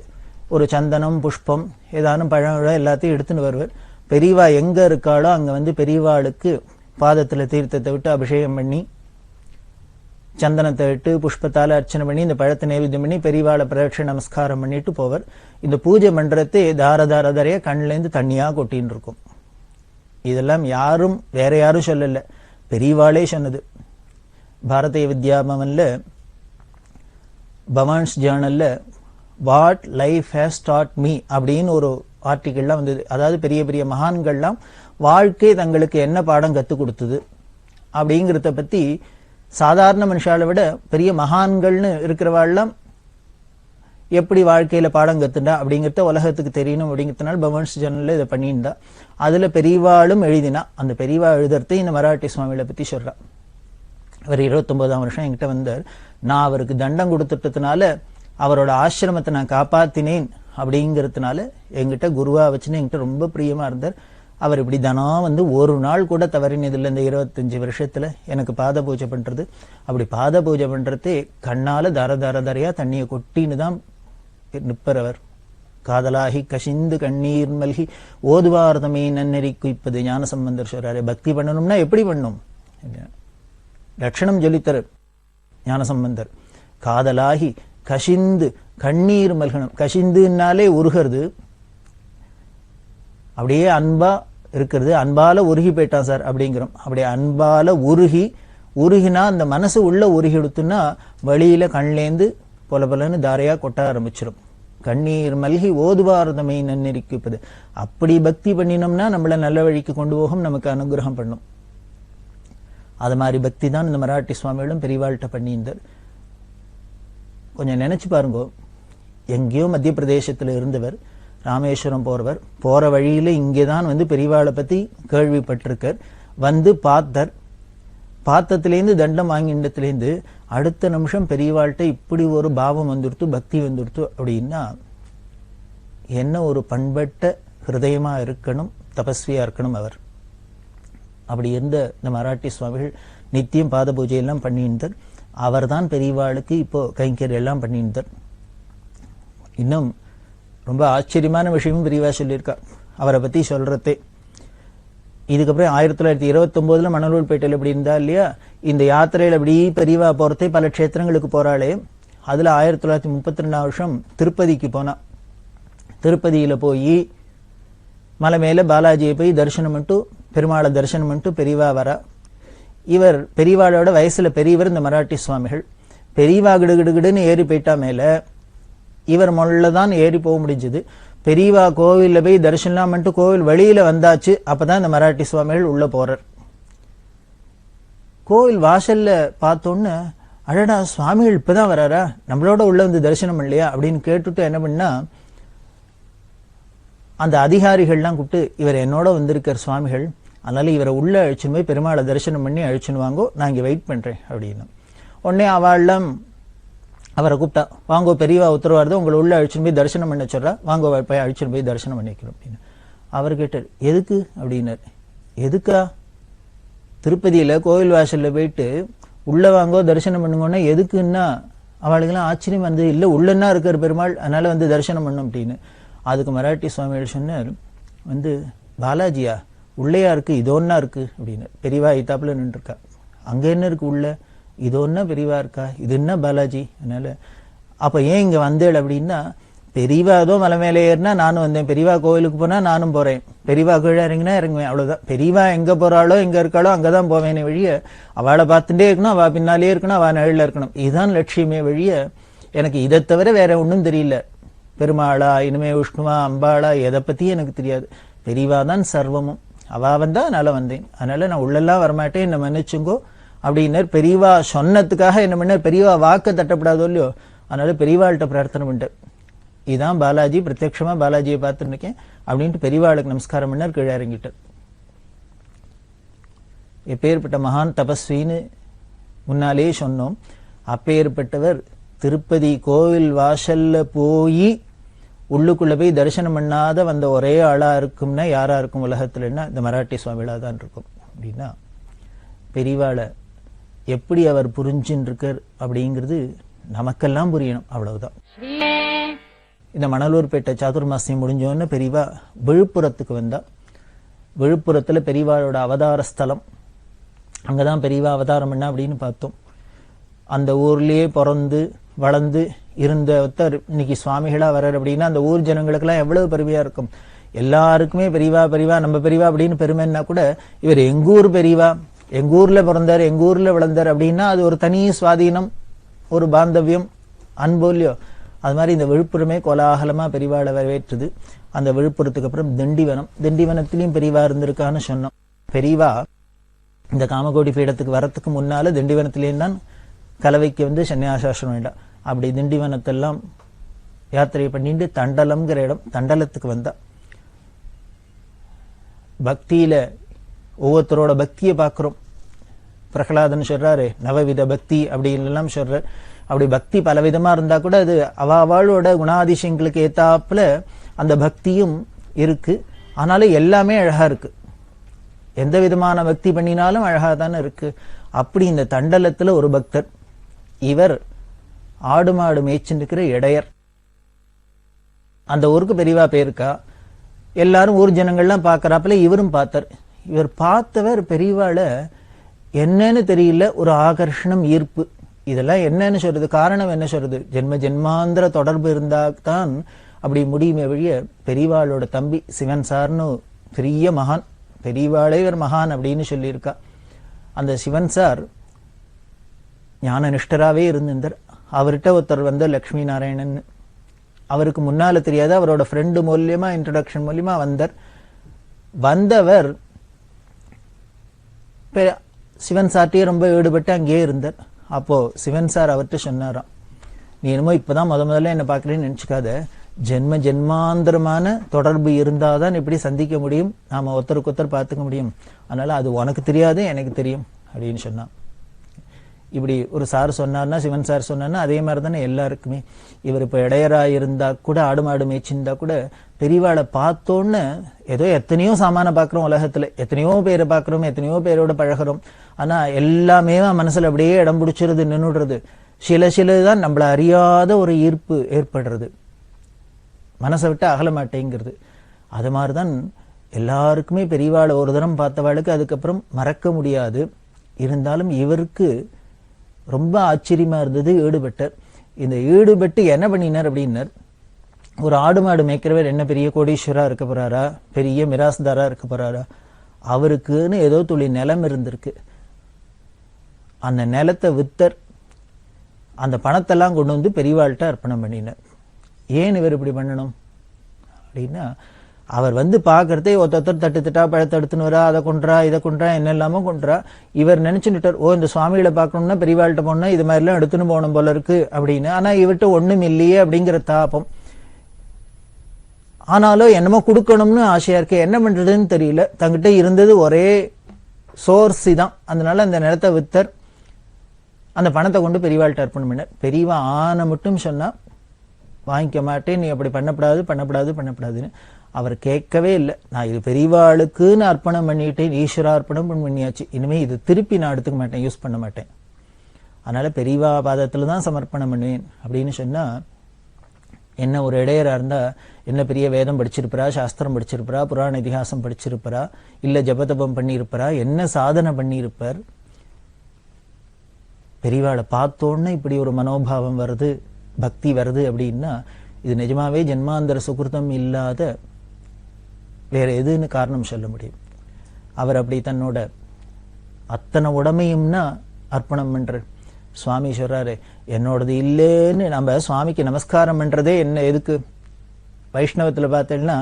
ஒரு சந்தனம், புஷ்பம், ஏதானும் பழம் எல்லாத்தையும் எடுத்துன்னு வருவார். பெரியவா எங்க இருக்காளோ அங்க வந்து பெரியவாளுக்கு பாதத்துல தீர்த்தத்தை விட்டு அபிஷேகம் பண்ணி சந்தனத்தை விட்டு புஷ்பத்தால அர்ச்சனை பண்ணி இந்த பழத்தை நைவேத்தியம் பண்ணி பெரியவாளை பிரதட்சண நமஸ்காரம் பண்ணிட்டு போவர். இந்த பூஜை மன்றத்தை தாரதாரதாரையா கண்ணுல இருந்து தண்ணியா கொட்டின்னு இருக்கும். இதெல்லாம் யாரும் வேற யாரும் சொல்லல, பெரியவாளே சொன்னது. பாரதிய வித்யாபவன்ல பவான்ஸ் ஜேர்னல்ல what life has taught me அப்படின்னு ஒரு ஆர்டிகிள்லாம் வந்தது. அதாவது பெரிய பெரிய மகான்கள்லாம் வாழ்க்கை தங்களுக்கு என்ன பாடம் கற்றுக் கொடுத்தது அப்படிங்கிறத பத்தி சாதாரண மனுஷாலை விட பெரிய மகான்கள்னு இருக்கிறவாள்லாம் எப்படி வாழ்க்கையில பாடம் கத்துண்டா அப்படிங்கிறத உலகத்துக்கு தெரியணும் அப்படிங்கிறதுனால பவன்ஸ் ஜேர்னல்ல இதை பண்ணியிருந்தா. அதுல பெரியவாளும் எழுதினா. அந்த பெரியவா எழுதுறதை இந்த மராட்டி சுவாமிகளை பத்தி சொல்றா. அவர் 29ஆம் வருஷம் என்கிட்ட வந்தார். நான் அவருக்கு தண்டம் கொடுத்துட்டதுனால அவரோட ஆசிரமத்தை நான் காப்பாத்தினேன் அப்படிங்கிறதுனால என்கிட்ட குருவா வச்சுன்னு என்கிட்ட ரொம்ப பிரியமா இருந்தார். அவர் இப்படி தினம் வந்து ஒரு நாள் கூட தவறினதில்லை இந்த 25 வருஷத்துல எனக்கு பாத பூஜை பண்றது. அப்படி பாத பூஜை பண்றதே கண்ணால தாரதாரதாரையா தண்ணியை கொட்டின்னு தான் நிற்பவர். காதலாகி கசிந்து கண்ணீர் மல்கி ஓதுவார்தமே நன்னெறி குய்ப்பது ஞான சம்பந்தர் சொல்றாரு. பக்தி பண்ணணும்னா எப்படி பண்ணும் லட்சணம் சொல்லித்தரு ஞான சம்பந்தர். காதலாகி கசிந்து கண்ணீர் மல்கணும். கசிந்துனாலே உருகிறது, அப்படியே அன்பா இருக்கிறது. அன்பால உருகி போயிட்டான் சார் அப்படிங்கிறோம். அப்படியே அன்பால உருகி உருகினா அந்த மனசு உள்ள உருகி எடுத்துன்னா வழியில கண்லேந்து பொல பொலன்னு தாரையா கொட்ட ஆரம்பிச்சிடும். கண்ணீர் மல்கி ஓதுவாரதமை நன்னெறிக்குப்பது. அப்படி பக்தி பண்ணினோம்னா நம்மள நல்ல வழிக்கு கொண்டு போகும், நமக்கு அனுகிரகம் பண்ணும். அது மாதிரி பக்தி தான் இந்த மராட்டி சுவாமிகளும் பெரியவாள்கிட்ட பண்ணியிருந்தார். கொஞ்சம் நினைச்சு பாருங்க, எங்கேயோ மத்திய பிரதேசத்தில் இருந்தவர், ராமேஸ்வரம் போறவர், போற வழியில இங்கேதான் பெரியவாளை பத்தி கேள்விப்பட்டிருக்கார். வந்து பார்த்தார். பார்த்தத்திலேருந்து தண்டம் வாங்கிண்டத்திலேருந்து அடுத்த நிமிஷம் பெரியவாள்கிட்ட இப்படி ஒரு பாவம் வந்துடுத்து, பக்தி வந்துடுத்து அப்படின்னா என்ன ஒரு பண்பட்ட ஹிருதயமா இருக்கணும், தபஸ்வியா இருக்கணும் அவர். அப்படி இருந்த இந்த மராட்டி சுவாமிகள் நித்தியம் பாத பூஜையெல்லாம் பண்ணியிருந்தார். அவர் தான் பெரியவாளுக்கு இப்போ கைங்கரியம் எல்லாம் பண்ணியிருந்தார். இன்னும் ரொம்ப ஆச்சரியமான விஷயமும் பெரியவா சொல்லியிருக்கா அவரை பத்தி சொல்றதே. இதுக்கப்புறம் 1929 மணலூர்பேட்டையில் இப்படி இருந்தா இல்லையா, இந்த யாத்திரையில் அப்படி பெரியவா போறதே பல க்ஷேத்திரங்களுக்கு போறாளே. அதுல 1932 திருப்பதிக்கு போனா. திருப்பதியில போய் மலை மேல பாலாஜியை போய் தரிசனம் பண்ணிட்டு, பெருமாளை தரிசனம் பண்ணிட்டு பெரியவா வரா. இவர் பெரியவாளோட வயசுல பெரியவர் இந்த மராட்டி சுவாமிகள். பெரியவா கிடுகிடுகிடுன்னு ஏறி போயிட்டா மேல, இவர் முள்ளதான் ஏறி போக முடிஞ்சது. பெரியவா கோவில்ல போய் தரிசனம் பண்ணிட்டு கோவில் வெளியில வந்தாச்சு. அப்பதான் இந்த மராட்டி சுவாமிகள் உள்ள போறார். கோவில் வாசல்ல பார்த்தோன்னு, அடடா சுவாமிகள் இப்பதான் வராரா, நம்மளோட உள்ள தரிசனம் இல்லையா அப்படின்னு கேட்டுட்டு என்ன பண்ணா, அந்த அதிகாரிகள்லாம் கூப்பிட்டு, இவர் என்னோட வந்திருக்கார் சுவாமிகள், அதனால இவரை உள்ள அழிச்சுன்னு போய் பெருமாளை தரிசனம் பண்ணி அழிச்சுன்னு வாங்கோ, நான் இங்க வெயிட் பண்றேன் அப்படின்னு. உடனே அவள்லாம் அவரை கூப்பிட்டா, வாங்கோ பெரியவா உத்தரவாருது, உங்களை உள்ள அழிச்சுன்னு போய் தரிசனம் பண்ண சொல்றா, வாங்கோ போய் அழிச்சுன்னு போய் தரிசனம் பண்ணிக்கிறோம் அப்படின்னு. அவர் கேட்டார், எதுக்கு அப்படின்னாரு. எதுக்கா? திருப்பதியில கோவில் வாசல்ல போயிட்டு உள்ள வாங்கோ தரிசனம் பண்ணுங்கன்னா எதுக்குன்னா, அவளுக்கெல்லாம் ஆச்சரியம் வந்து, இல்ல உள்ளன்னா இருக்கார் பெருமாள், அதனால தரிசனம் பண்ணும் அப்படின்னு. அதுக்கு மராட்டி சுவாமிகள் சொன்னார், பாலாஜியா உள்ளையா இருக்கு, இதோன்னா இருக்கு அப்படின்னு. பெரியவா இத்தாப்புல நின்று இருக்கா. அங்க என்ன இருக்கு உள்ள? இதோன்னா பெரியவா இருக்கா, இது என்ன பாலாஜி? அதனால அப்ப ஏன் இங்க வந்தேள் அப்படின்னா, பெரியவா ஏதோ மலை மேலே ஏறினா நானும் வந்தேன், பெரியவா கோவிலுக்கு போனா நானும் போறேன், பெரியவா கீழே இறங்கினா இறங்குவேன், அவ்வளவுதான். பெரியவா எங்க போறாளோ எங்க இருக்காளோ அங்கதான் போவேனே வழிய, அவளை பார்த்துட்டே இருக்கணும், அவ பின்னாலே இருக்கணும், அவ நிழல்ல இருக்கணும், இதுதான் லட்சியமே வழிய எனக்கு இதை தவிர வேற ஒன்றும் தெரியல. பெருமாளா இனிமே விஷ்ணுவா அம்பாளா எதை பத்தி எனக்கு தெரியாது. பெரியவா தான் சர்வமும், அவ வந்தா அதனால வந்தேன், அதனால நான் உள்ளெல்லாம் வரமாட்டேன், என்ன மன்னிச்சுங்கோ அப்படின்னர். பெரியவா சொன்னதுக்காக என்ன பண்ணார், பெரியவா வாக்கு தட்டப்படாதோ இல்லையோ, அதனால பெரியவாள்கிட்ட பிரார்த்தனை பண்ணிட்டார். இதுதான் பாலாஜி, பிரத்யட்சமா பாலாஜியை பார்த்துட்டு இருக்கேன் அப்படின்ட்டு பெரியவாளுக்கு நமஸ்காரம் பண்ணார், கீழே இறங்கிட்டார். எப்பேற்பட்ட மகான் தபஸ்வின்னு முன்னாலேயே சொன்னோம். அப்பேற்பட்டவர் திருப்பதி கோவில் வாசல்ல போய் உள்ளுக்குள்ள போய் தரிசனம் பண்ணாத வந்த ஒரே ஆளா இருக்கும்னா யாரா இருக்கும் உலகத்துலன்னா இந்த மராட்டி சுவாமிகளா தான் இருக்கும். அப்படின்னா பெரியவாளை எப்படி அவர் புரிஞ்சுன்னு இருக்கார் அப்படிங்கிறது நமக்கெல்லாம் புரியணும், அவ்வளவுதான். இந்த மணலூர்பேட்டை சாதுர்மாசியம் முடிஞ்சோன்னு பெரியவா விழுப்புரத்துக்கு வந்தா. விழுப்புரத்துல பெரியவாளோட அவதார ஸ்தலம், அங்கதான் பெரியவா அவதாரம் பண்ண அப்படின்னு பார்த்தோம். அந்த ஊர்லயே பிறந்து வளர்ந்து இருந்த ஒருத்தர் இன்னைக்கு சுவாமிகளா வர்றார் அப்படின்னா அந்த ஊர் ஜனங்களுக்கெல்லாம் எவ்வளவு பெருமையா இருக்கும். எல்லாருக்குமே பெரியவா பெரியவா நம்ம பெரியவா அப்படின்னு பெருமைன்னா கூட, இவர் எங்கூர் பெரியவா, எங்க ஊர்ல பிறந்தார், எங்க ஊர்ல வளர்ந்தார் அப்படின்னா அது ஒரு தனி சுவாதீனம், ஒரு பாந்தவியம், அன்போல்யோ. அது மாதிரி இந்த விழுப்புரமே கோலாகலமா பெரியவாளை வரவேற்றுது. அந்த விழுப்புரத்துக்கு அப்புறம் திண்டிவனம், திண்டிவனத்திலையும் பெரியவா இருந்திருக்கான்னு சொன்னோம். பெரியவா இந்த காமகோடி பீடத்துக்கு வரத்துக்கு முன்னால திண்டிவனத்திலேயும் தான் கலவைக்கு சன்னியாசாசனம் வேண்டாம். அப்படி திண்டிவனத்தெல்லாம் யாத்திரை பண்ணிட்டு தண்டலம்ங்கிற இடம், தண்டலத்துக்கு வந்தா. பக்தியில ஒவ்வொருத்தரோட பக்தியை பார்க்கிறோம். பிரகலாதன் சொல்றாரு நவவித பக்தி அப்படின்னு சொல்றார். அப்படி பக்தி பலவிதமா இருந்தா கூட அது அவளோட குணாதிசயங்களுக்கு ஏத்தாப்புல அந்த பக்தியும் இருக்கு. ஆனாலும் எல்லாமே அழகா இருக்கு, எந்த விதமான பக்தி பண்ணினாலும் அழகா தானே இருக்கு. அப்படி இந்த தண்டலத்துல ஒரு பக்தர், இவர் ஆடு மாடு மேய்ச்சிருக்கிற இடையர். அந்த ஊருக்கு பெரியவா பேருக்கா, எல்லாரும் ஊர் ஜனங்கள்லாம் பாக்குறாப்புல இவரும் பார்த்தார். இவர் பார்த்தவர் பெரியவாளை என்னன்னு தெரியல, ஒரு ஆகர்ஷணம், ஈர்ப்பு. இதெல்லாம் என்னன்னு சொல்றது, காரணம் என்ன சொல்றது, ஜென்ம ஜென்மாந்திர தொடர்பு இருந்தா தான் அப்படி முடியுமே வழிய. பெரியவாளோட தம்பி சிவன் சார்னு பெரிய மகான், பெரியவாளே இவர் மகான் அப்படின்னு சொல்லியிருக்கா. அந்த சிவன் சார் ஞான நிஷ்டராகவே இருந்திருந்தார். அவர்கிட்ட ஒருத்தர் வந்து லக்ஷ்மி நாராயணன், அவருக்கு முன்னால தெரியாது, அவரோட ஃப்ரெண்டு மூலியமா இன்ட்ரடக்ஷன் மூலியமா வந்தவர் சிவன் சார்ட்டே ரொம்ப ஈடுபட்டு அங்கேயே இருந்தார். அப்போ சிவன் சார் அவர்கிட்ட சொன்னாராம், நீ என்னமோ இப்பதான் முதல்ல என்ன பார்க்கறேன்னு நினைச்சுக்காத, ஜென்ம ஜென்மாந்தரமான தொடர்பு இருந்தாதான் இப்படி சந்திக்க முடியும், நாம ஒருத்தருக்கு ஒருத்தர் பார்த்துக்க முடியும், அதனால அது உனக்கு தெரியாது எனக்கு தெரியும் அப்படின்னு சொன்னான். இப்படி ஒரு சார் சொன்னார்னா, சிவன் சார் சொன்னார்னா அதே மாதிரி தானே எல்லாருக்குமே. இவர் இப்ப இடையரா இருந்தா கூட, ஆடு மாடு மேய்ச்சிருந்தா கூட, பெரியவாளை பார்த்தோன்னு ஏதோ எத்தனையோ சாமான பாக்குறோம் உலகத்துல, எத்தனையோ பேரை பாக்குறோம், எத்தனையோ பேரோட பழகிறோம், ஆனா எல்லாமே மனசுல அப்படியே இடம் பிடிச்சிருது, நின்னுடுறது. சிலதான் நம்மள அறியாத ஒரு ஈர்ப்பு ஏற்படுறது, மனசை விட்டு அகல மாட்டேங்கிறது. அது மாதிரிதான் எல்லாருக்குமே பெரியவாளை ஒரு தரம் பார்த்தவாளுக்கு அதுக்கப்புறம் மறக்க முடியாது. இருந்தாலும் இவருக்கு ரொம்ப ஆச்சரியமா இருந்தது, ஈடுபட்டார். இந்த ஈடுபட்டு என்ன பண்ணினார் அப்படின்னார், ஒரு ஆடு மாடு மேய்க்கிறவர் என்ன பெரிய கோடீஸ்வரா இருக்க போறாரா, பெரிய மிராஸ்தாரா இருக்க போறாரா? அவருக்குன்னு ஏதோ துளி நிலம் இருந்திருக்கு, அந்த நிலத்தை வித்தர், அந்த பணத்தெல்லாம் கொண்டு வந்து பெரியவாள்கிட்ட அர்ப்பணம் பண்ணினார். ஏன் இவர் இப்படி பண்ணணும் அப்படின்னா, அவர் வந்து பாக்குறதே ஒருத்தர் தட்டு தட்டா பழத்தை எடுத்துன்னு வரா, அதை கொன்றா இதை கொன்றா என்ன இல்லாம கொன்றா. இவர் நினைச்சுட்டார், ஓ இந்த சுவாமிகளை பார்க்கணும்னா பெரியவாள்கிட்ட போனா இது மாதிரி எல்லாம் எடுத்துன்னு போகணும் போல இருக்கு அப்படின்னு. ஆனா இவர்கிட்ட ஒண்ணும் இல்லையே அப்படிங்கிற தாபம். ஆனாலும் என்னமோ கொடுக்கணும்னு ஆசையா இருக்கு, என்ன பண்றதுன்னு தெரியல. தங்கிட்ட இருந்தது ஒரே சோர்ஸ் தான், அதனால அந்த நிலத்தை வித்தர் அந்த பணத்தை கொண்டு பெரியவாள்கிட்ட அர்ப்பணம் பண்ணார். பெரியவா ஆன மட்டும் சொன்னா வாங்கிக்க மாட்டேன், நீ அப்படி பண்ணப்படாதுன்னு. அவர் கேட்கவே இல்லை. நான் இது பெரியவாளுக்குன்னு அர்ப்பணம் பண்ணிட்டேன், ஈஸ்வரார்ப்பணம் பண்ணியாச்சு, இனிமே இது திருப்பி நான் எடுத்துக்க மாட்டேன், யூஸ் பண்ண மாட்டேன், அதனால பெரியவா பாதத்துல தான் சமர்ப்பணம் பண்ணுவேன் அப்படின்னு சொன்னா, என்ன ஒரு இடையரா இருந்தா என்ன பெரிய வேதம் படிச்சிருப்பா, சாஸ்திரம் படிச்சிருப்பா, புராண இதிகாசம் படிச்சிருப்பா, இல்ல ஜபதபம் பண்ணியிருப்பா, என்ன சாதனை பண்ணியிருப்பார்? பெரியவாளை பார்த்தோன்னு இப்படி ஒரு மனோபாவம் வருது, பக்தி வருது அப்படின்னா, இது நிஜமாவே ஜென்மாந்தர சுகிருதம் இல்லாத வேற எதுன்னு காரணம் சொல்ல முடியும். அவர் அப்படி தன்னோட அத்தனை உடமையும்னா அர்ப்பணம் பண்றார். சுவாமி சொல்றாரு, என்னோடது இல்லைன்னு. நம்ம சுவாமிக்கு நமஸ்காரம் பண்றதே என்ன எதுக்கு? வைஷ்ணவத்துல பார்த்தேன்னா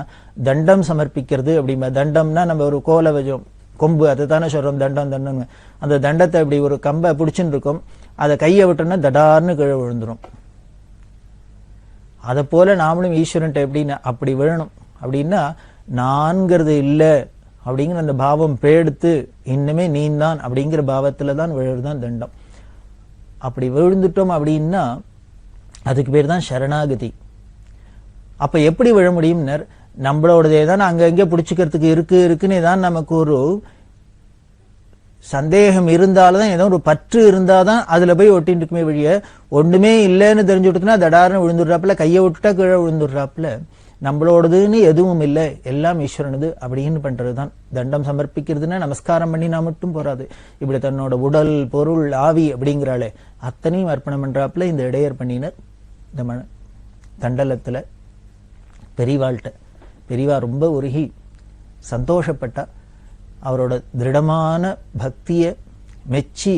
தண்டம் சமர்ப்பிக்கிறது அப்படிம்பா. தண்டம்னா நம்ம ஒரு கோலை வச்சோம், கொம்பு, அதை தானே சொல்றோம் தண்டம். அந்த தண்டத்தை இப்படி ஒரு கம்பை பிடிச்சுன்னு இருக்கும், அதை கையை விட்டோம்னா தடார்னு கீழே விழுந்துரும். அதை போல நாமளும் ஈஸ்வரன்ட்ட எப்படின்னா அப்படி விழணும். அப்படின்னா நான்கிறது இல்லை அப்படிங்கிற அந்த பாவம் பேடுத்து, இன்னுமே நீந்தான் அப்படிங்கிற பாவத்துல தான் விழுதுதான் தண்டம். அப்படி விழுந்துட்டோம் அப்படின்னா அதுக்கு பேர் தான் சரணாகதி. அப்ப எப்படி விழ முடியும்னர், நம்மளோடதே தான் அங்கங்கே பிடிச்சிக்கிறதுக்கு இருக்குன்னு தான் நமக்கு ஒரு சந்தேகம் இருந்தால்தான், ஏதோ ஒரு பற்று இருந்தாதான் அதுல போய் ஒட்டின்னு இருக்குமே வழிய, ஒண்ணுமே இல்லைன்னு தெரிஞ்சு விட்டுனா தடார்னு விழுந்துடுறாப்புல, கையை விட்டுட்டா கீழே விழுந்துடுறாப்புல. நம்மளோடதுன்னு எதுவும் இல்லை, எல்லாம் ஈஸ்வரனது அப்படின்னு பண்றதுதான். தண்டம் சமர்ப்பிக்கிறதுன்னா நமஸ்காரம் பண்ணினா மட்டும் போறாது, இப்படி தன்னோட உடல் பொருள் ஆவி அப்படிங்கிறாளே அத்தனையும் அர்ப்பணம் பண்றாப்புல இந்த இடையர் பண்ணினர். இந்த தண்டலத்துல பெரியவாள்கிட்ட பெரியவா ரொம்ப உருகி சந்தோஷப்பட்டா. அவரோட திருடமான பக்திய மெச்சி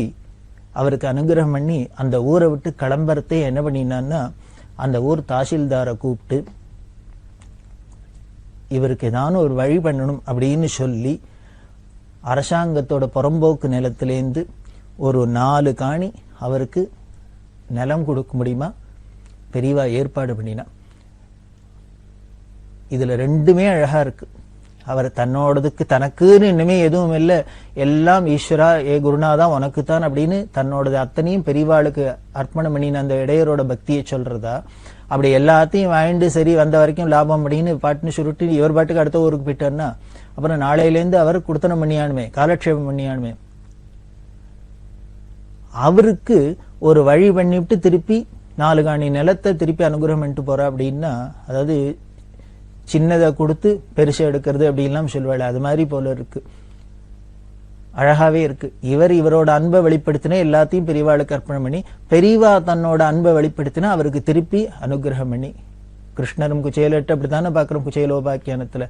அவருக்கு அனுகிரகம் பண்ணி அந்த ஊரை விட்டு கிளம்புறதே என்ன பண்ணினான்னா, அந்த ஊர் தாசில்தாரை கூப்பிட்டு இவருக்கு ஏதான ஒரு வழி பண்ணணும் அப்படின்னு சொல்லி, அரசாங்கத்தோட புறம்போக்கு நிலத்திலேருந்து ஒரு 4 காணி அவருக்கு நிலம் கொடுக்க முடியுமா பெரியவா ஏற்பாடு பண்ணினா. இதுல ரெண்டுமே அழகா இருக்கு. அவர் தன்னோடதுக்கு தனக்குன்னு இன்னுமே எதுவும் இல்லை, எல்லாம் ஈஸ்வரா ஏ குருநாதா உனக்கு தான் அப்படின்னு தன்னோடது அத்தனையும் பெரியவாளுக்கு அர்ப்பணம் பண்ணின அந்த இடையரோட பக்தியை சொல்றதா, அப்படி எல்லாத்தையும் வாங்கிட்டு சரி வந்த வரைக்கும் லாபம் அப்படின்னு பாட்டுன்னு சுருட்டி இவர் பாட்டுக்கு அடுத்த ஊருக்கு போயிட்டார்னா, அப்புறம் நாளையிலேருந்து அவர் குடுத்தனம் பண்ணியானுமே, காலக்ஷேபம் பண்ணியானுமே. அவருக்கு ஒரு வழி பண்ணிவிட்டு திருப்பி 4 காணி நிலத்தை திருப்பி அனுகிரகம் பண்ணிட்டு போறா அப்படின்னா, அதாவது சின்னதை கொடுத்து பெருசை எடுக்கிறது அப்படின்லாம் சொல்வாள், அது மாதிரி போல இருக்கு. அழகாவே இருக்கு. இவரோட அன்பை வெளிப்படுத்தினா எல்லாத்தையும் பெரியவாளுக்கு அர்ப்பணம் பண்ணி, பெரியவா தன்னோட அன்பை வெளிப்படுத்தினா அவருக்கு திருப்பி அனுகிரகம் பண்ணி. கிருஷ்ணரும் குச்சேலட்டு அப்படித்தானே பாக்குறோம் குச்சேலோபாக்கியானத்துல.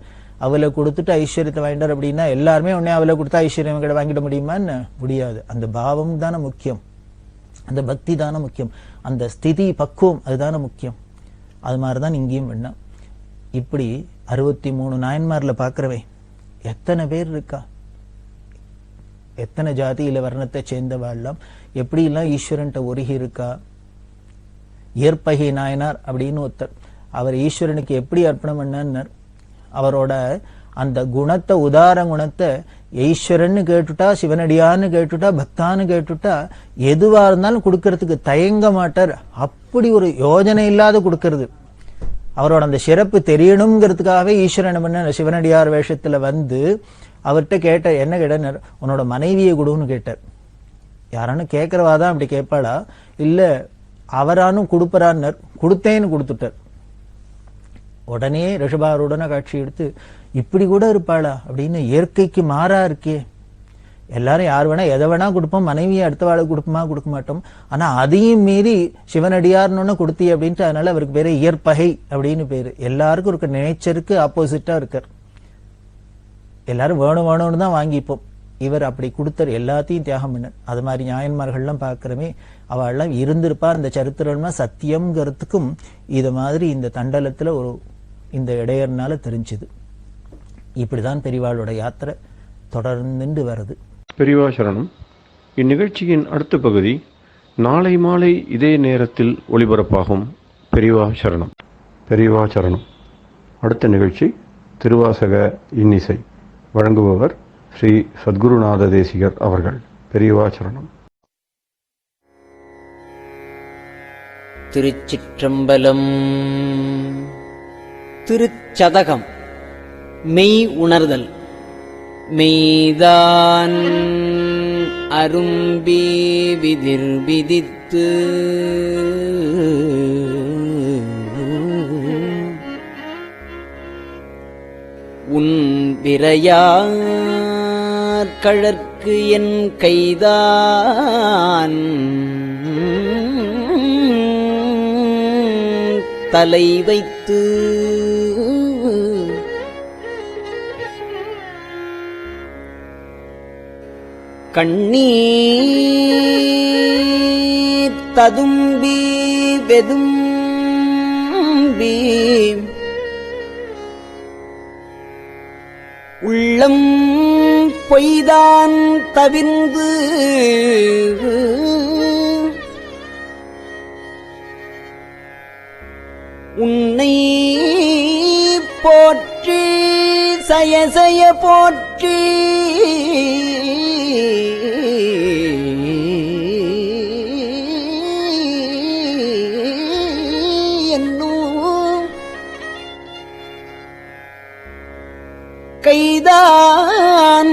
அவளை கொடுத்துட்டு ஐஸ்வர்யத்தை வாங்கிட்டார் அப்படின்னா, எல்லாருமே உடனே அவளை கொடுத்தா ஐஸ்வர்யம் வாங்கிட முடியுமான்னு முடியாது. அந்த பாவம் தானே முக்கியம். அந்த பக்தி தானே முக்கியம், அந்த ஸ்திதி பக்குவம் அதுதானே முக்கியம். அது மாதிரிதான் இங்கேயும் பண்ண. இப்படி 63 நாயன்மார்ல பாக்குறவே எத்தனை பேர் இருக்கா, எத்தனை ஜாதியில வர்ணத்தை சேர்ந்தவாழ்லாம், எப்படி எல்லாம் ஈஸ்வரன்ட்ட ஒருகி இருக்கா. ஏற்பகை நாயனார் அப்படின்னு ஒருத்தர், அவர் ஈஸ்வரனுக்கு எப்படி அர்ப்பணம் பண்ணார், அவரோட அந்த குணத்தை, உதார குணத்தை ஈஸ்வரன்னு கேட்டுட்டா, சிவனடியான்னு கேட்டுட்டா, பக்தான்னு கேட்டுட்டா, எதுவா இருந்தாலும் கொடுக்கறதுக்கு தயங்க மாட்டார். அப்படி ஒரு யோஜனை இல்லாத கொடுக்கறது. அவரோட அந்த சிறப்பு தெரியணுங்கிறதுக்காகவே ஈஸ்வரன் பண்ண சிவனடியார் வேஷத்துல வந்து அவர்கிட்ட கேட்டார். என்ன கேட்டார், உன்னோட மனைவியை கொடுன்னு கேட்டார். யாரானு கேட்கறவாதான் அப்படி கேட்பாளா, இல்ல அவரானும் கொடுப்பறான்னு கொடுத்தேன்னு கொடுத்துட்டார். உடனே ரிஷபாரூடன காட்சி எடுத்து, இப்படி கூட இருப்பாளா அப்படின்னு, இயற்கைக்கு மாறா இருக்கே. எல்லாரும் யார் வேணா எதை வேணா கொடுப்போம், மனைவியை அடுத்த வாழை கொடுப்போமா கொடுக்க மாட்டோம். ஆனா அதையும் மீறி சிவனடியார்னு கொடுத்தி அப்படின்ட்டு, அதனால அவருக்கு பேரு இயற்பகை அப்படின்னு பேரு. எல்லாருக்கும் இருக்க நேச்சருக்கு ஆப்போசிட்டா இருக்கார். எல்லாரும் வேணும் வேணும்னு தான் வாங்கிப்போம். இவர் அப்படி கொடுத்தார், எல்லாத்தையும் தியாகம் பண்ணார். அது மாதிரி நியாயன்மார்கள்லாம் பார்க்கிறமே, அவள்லாம் இருந்திருப்பார். இந்த சரித்திரம்னா சத்தியம்ங்கிறதுக்கும் இது மாதிரி இந்த தண்டலத்துல ஒரு இந்த இடையர்னால தெரிஞ்சுது. இப்படிதான் பெரியவாளோட யாத்திரை தொடர்ந்து வருது. பெரியவா சரணம். இந்நிகழ்ச்சியின் அடுத்த பகுதி நாளை மாலை இதே நேரத்தில் ஒளிபரப்பாகும். பெரியவா சரணம். பெரியவா சரணம். அடுத்த நிகழ்ச்சி திருவாசக இன்னிசை. வழங்குபவர் ஸ்ரீ சத்குருநாத தேசிகர் அவர்கள். பெரியவா சரணம். திருச்சிற்றம்பலம். திருச்சதகம். மெய் உணர்தல். மெய்தான் அரும்பி விதிர் விதித்து உன் விரையார் கழற்கு என் கைதான் தலை வைத்து கண்ணீர் ததும்பி வெதும்பி உள்ளம் பொய்தான் தவிர்ந்து உன்னை போற்றி சயசய போற்றி என்னும் கைதான்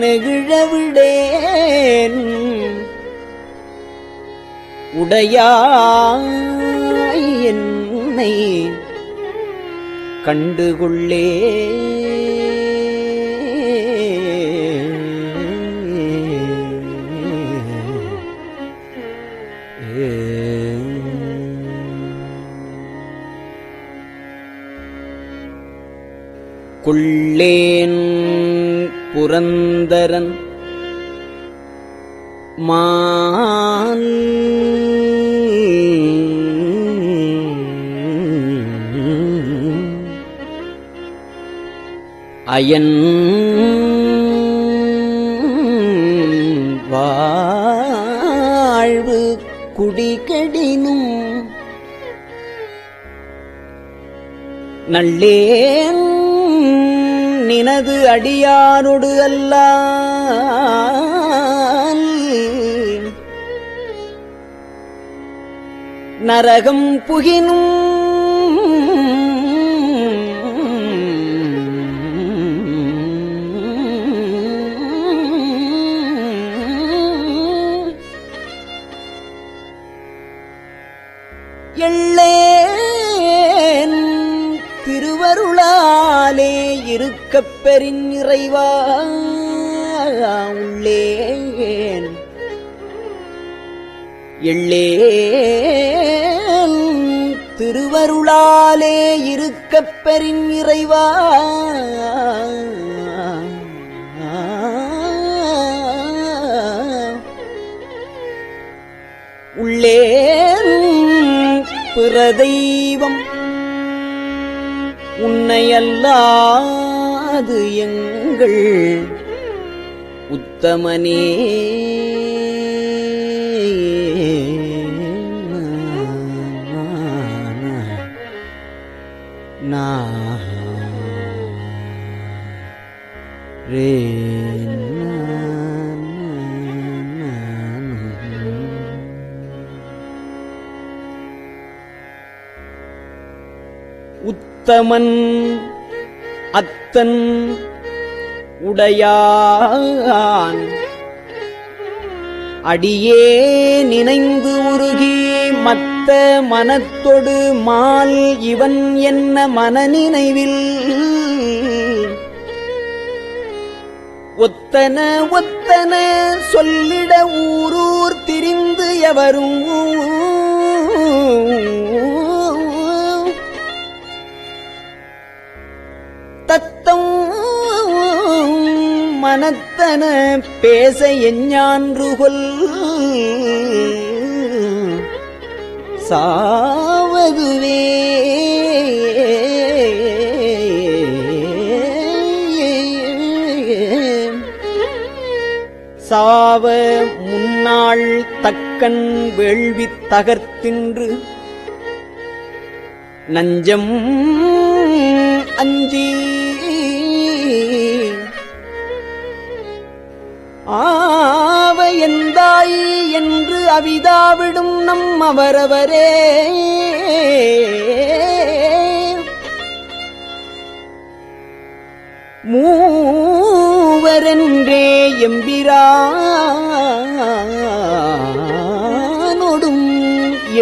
நெகிழவிடேன் உடையாய் என்னை கண்டுகொள்ளே. கொள்ளேன் புரந்தரன் மால் அயன் வாழ்வு குடிகடினும் நல்லேன் நினது அடியானொடு அல்லால் நரகம் புகினும் எள்ளேன் திருவருளாலே இருக்கப் பெறின் இறைவா உள்ளேன் எள்ளேன் திருவருளாலே இருக்கப் பெறின் இறைவா இல்லேன் பிற தெய்வம் உன்னையல்லாது எங்கள் உத்தமனே. உத்தமன் அத்தன் உடையான் அடியே நினைந்து உருகி மத்த மனத்தொடு மால் இவன் என்ன மனநினைவில் ஒத்தன ஒத்தன சொல்லிட ஊரூர் திரிந்து எவரும் தத்தம் மனத்தன பேச எஞ்ஞான்றுகொல் சாவதுவே. சாவ முன்னாள் தக்கன் வேள்வி தகர்த்தின்று நஞ்சம் அஞ்சி ஆவ எந்தாய் என்று அவிதாவிடும் நம் அவரவரே மூவரென்றே எம்பிரானொடும்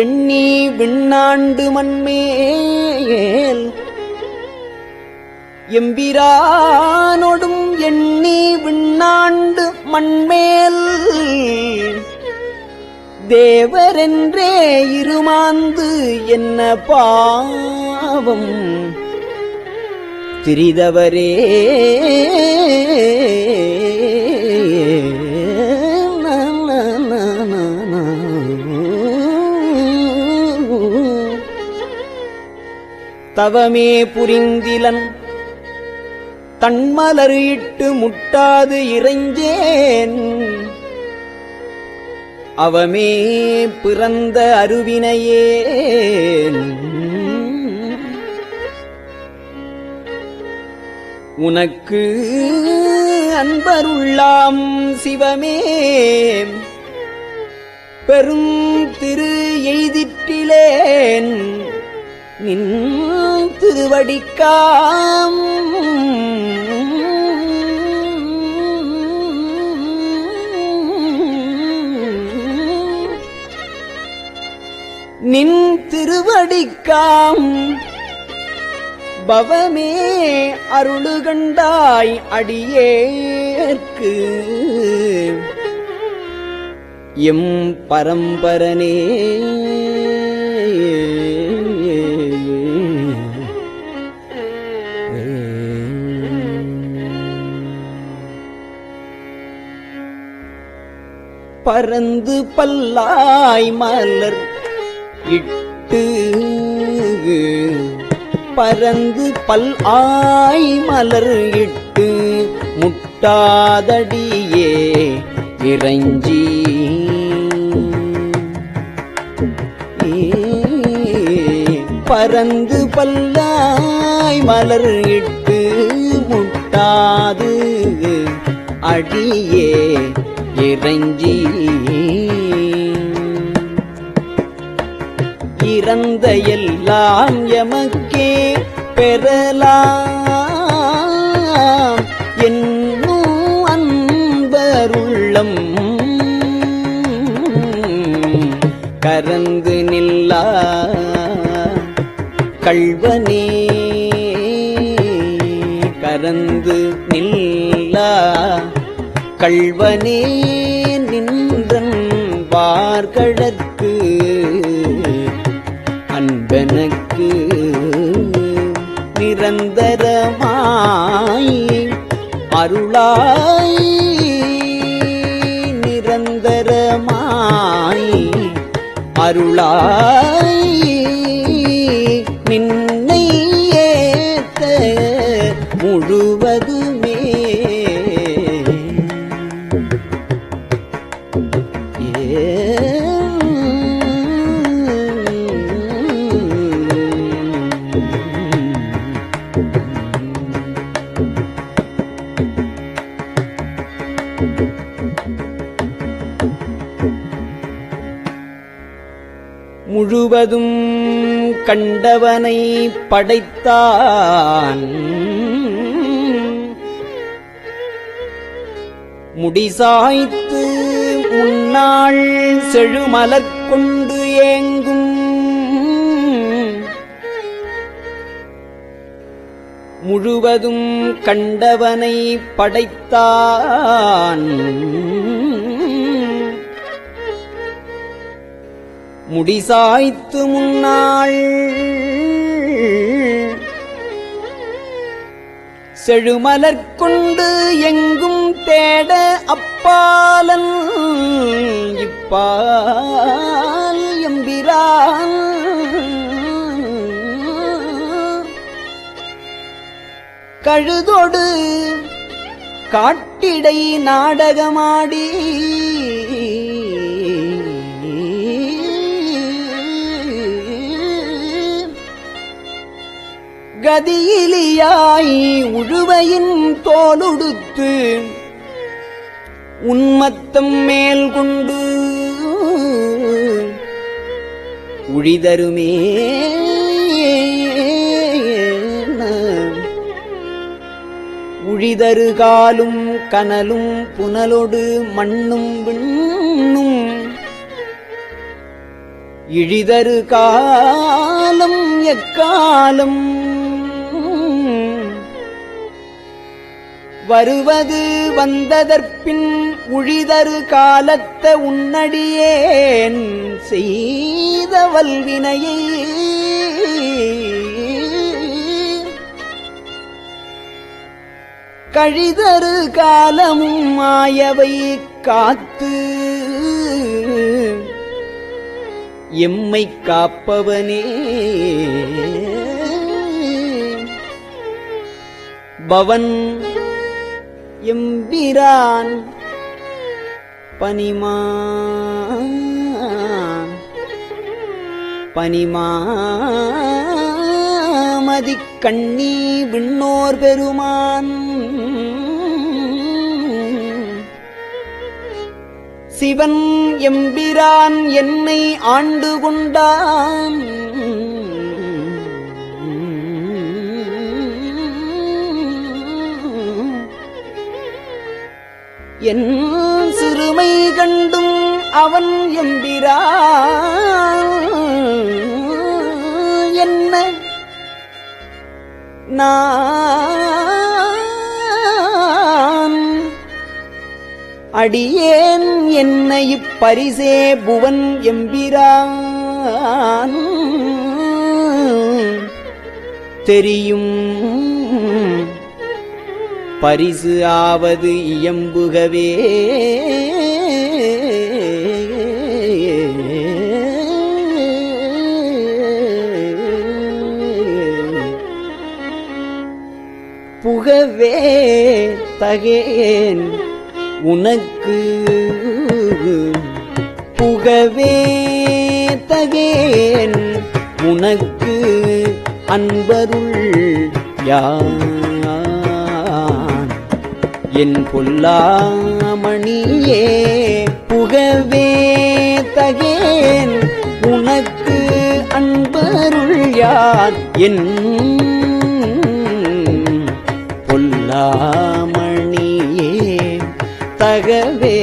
எண்ணி விண்ணாண்டு மண்மேல் எம்பிரானொடும் எண்ணி விண்ணாண்டு மண்மேல் தேவரென்றே இருமாந்து என்ன பாவம் திரிதவரே. தவமே புரிந்திலன் தன்மலர் இட்டு முட்டாது இறைஞ்சேன் அவமே பிறந்த அருவினையேன் உனக்கு அன்பருள்ளாம் சிவமே பெரும் திரு எய்திற்றிலேன் நின் திருவடிக்காம் நின் திருவடிக்காம் பவமே அருளுகண்டாய் அடியேற்கு எம் பரம்பரனே. பரந்து பல்லாய் மலர் இட்டு பரந்து பல் ஆய் மலர் இட்டு முட்டாதடியே இறைஞ்சி பரந்து பல்லாய் மலர் இட்டு முட்டாது அடியே இறைஞ்சி இறந்த எல்லாம் எமக்கே பெறலாம் என்னும் அன்பருள்ளம் கரந்து நில்லா கள்வனே கரந்து நில்லா கள்வனே நின்றன் வார்கடற்கு அன்பனுக்கு நிரந்தரமாய் அருளாய் நிரந்தரமாய் அருளாய் நின்னை ஏத்த முழுவதுமே முழுவதும் கண்டவனை படைத்தான் முடிசாய்த்து முன்னாள் செழுமலர் கொண்டு ஏங்கும் முழுவதும் கண்டவனை படைத்தான் முடிசாய்த்து முன்னாள் செழுமலர் கொண்டு எங்கும் தேட அப்பாலன் இப்பால் எம்பிரான் கழுதொடு காட்டிடை நாடகமாடி கதியிலியாய் உழுவையின் தோலுடுத்து உன்மத்தம் மேல் கொண்டு உழிதருமே உழிதரு காலும் கனலும் புனலொடு மண்ணும் விண்ணும் இழிதரு காலம் எக்காலம் வருவது வந்ததற்பின் உழிதரு காலத்த உன்னடியேன் செய்த வல்வினையை கழிதரு காலமும் மாயவை காத்து எம்மை காப்பவனே பவன் எம்பிரான் பனிமாமதிக் கண்ணி விண்ணோர் பெருமான் சிவன் எம்பிரான் என்னை ஆண்டு கொண்டான் என் சிறுமை கண்டும் அவன் எம்பிரான் என்ன நான் அடியேன் என்னை இப்பரிசே புவன் எம்பிரான் தெரியும் பரிசு ஆவது இயம்புகவே புகவே தகேன் உனக்கு புகவே தகேன் உனக்கு அன்பருள் யான் என் பொல்லாமணியே புகவே தகேன் உனக்கு அன்பருள் யான் என் பொல்லாமணியே தகவே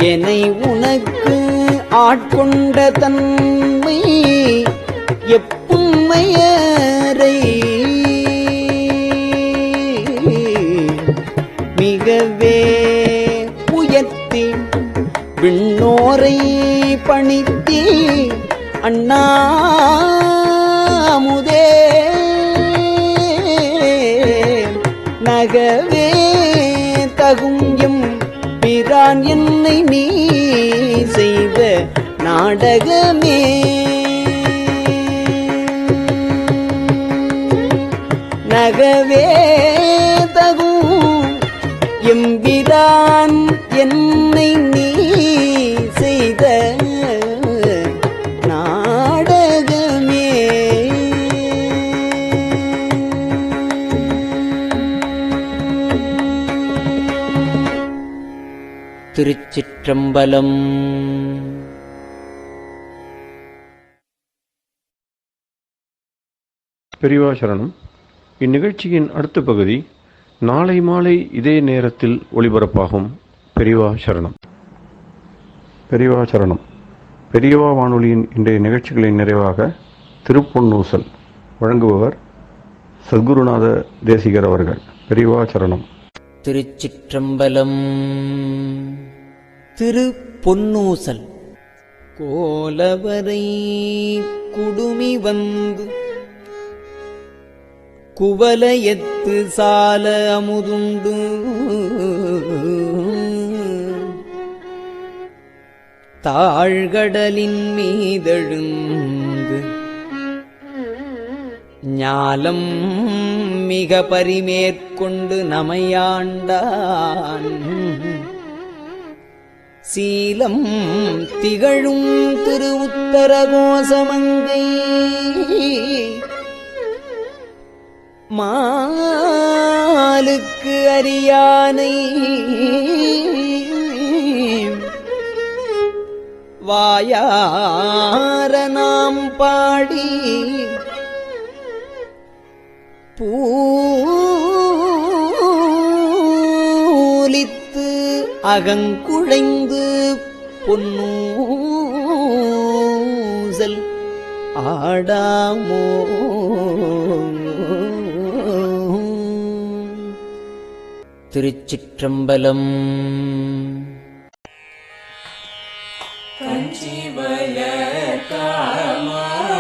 என்னை உனக்கு ஆட்கொண்ட தன்மை எப்புண்மையரை மிகவே உயர்த்தி விண்ணோரை பணித்தி அண்ணாமுதே நகவே தகும் எம் பிரான் என்னை நீ செய்த நாடகமே நகவே தகும் எம்பிரான் என்னை நீ செய்த நாடகமே. திருச்சிற்றம்பலம். பெரியவா சரணம். இந்நிகழ்ச்சியின் அடுத்த பகுதி நாளை மாலை இதே நேரத்தில் ஒளிபரப்பாகும். பெரியவா சரணம். பெரியவா சரணம். பெரியவா வானொலியின் இன்றைய நிகழ்ச்சிகளின் நிறைவாக திருப்பொன்னூசல் வழங்குபவர் சத்குருநாத தேசிகர் அவர்கள். பெரியவா சரணம். திருச்சிற்றம்பலம். திருப்பொன்னூசல். கோலவரை குடுமி வந்து குவலயத்து சால அமுதுண்டு தாழ்கடலின் மீதெழுந்து ஞாலம் மிக பரிமேற்கொண்டு நமையாண்டான் சீலம் திகழும் திரு உத்தரகோசமங்கை மாலுக்கு அரியானை வாயார நாம் பாடி பூலித்து அகங்குழைந்து பொன்னூசல் ஆடாமோ. திருச்சிற்றம்பலம். கஞ்சிவய காமாட்சி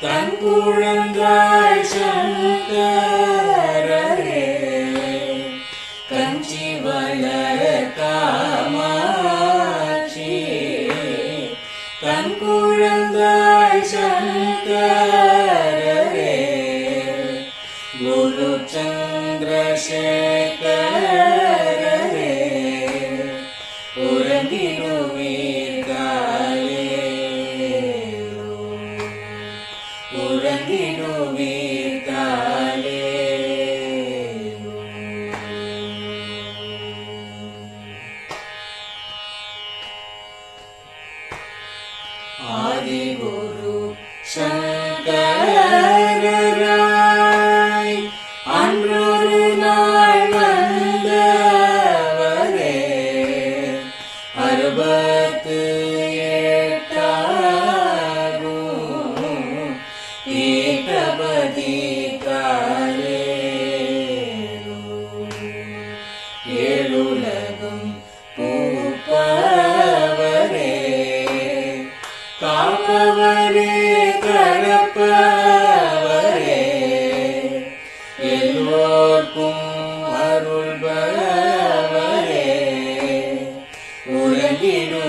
தன் குழந்தாய் சங்கரரே. கஞ்சிவய காமாட்சி தன் குழந்தாய் சங்கரரே. குரு சந்திரசேகரரே உறங்கிடுவீர்களே உறங்கிடுவீர்களே. ஆதிகுரு சங்கரராய் அன்றொரு நாள் வந்தவரே. 68 ஏகபதி காலே. ஏழுலகும் பூப்பவரே காப்பவரே கடப்பவரே எல்லோர்க்கும் அருள்பவரே உறங்கிடுவீர்களே.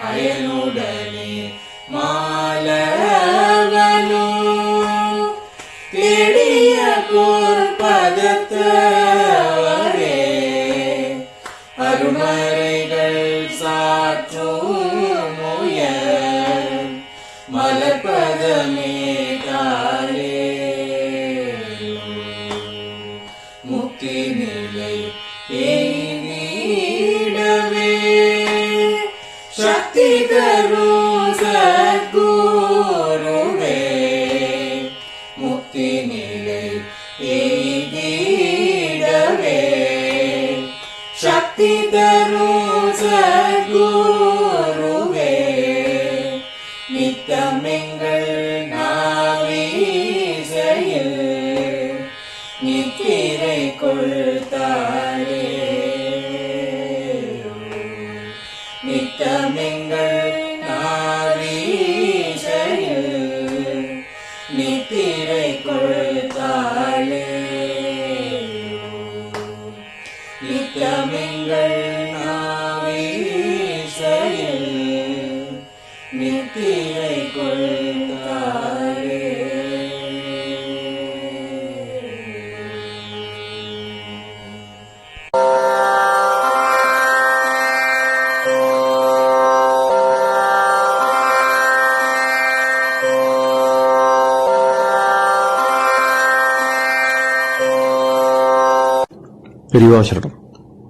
அயனுடனே மாலவனோ தேடிய பொற்பதத்தவரே அருமறைகள் சாற்றும் முயல் மலர்பதமே காலே. முக்தி நிலை எய்திடவே சக்தி தரும் சத்குருவே. முக்தி நிலை எய்திடவே சக்தி தரும் சத்குருவே. நித்தமெங்கள் நாவீசையில் நித்திரை கொள்தாரே. நித்தமெங்கள் நாவீசையில் நித்திரை கொள்தாளே. பெரியவாசரணம்.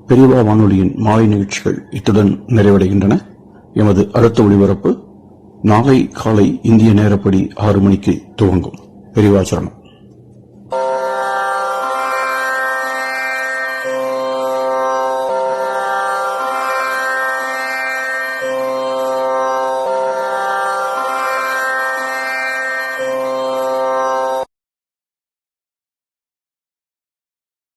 பெரியவா வானொலியின் மாலை நிகழ்ச்சிகள் இத்துடன் நிறைவடைகின்றன. எமது அடுத்த ஒளிபரப்பு நாளை காலை இந்திய நேரப்படி 6 மணிக்கு துவங்கும். பெரியவாசரணம்.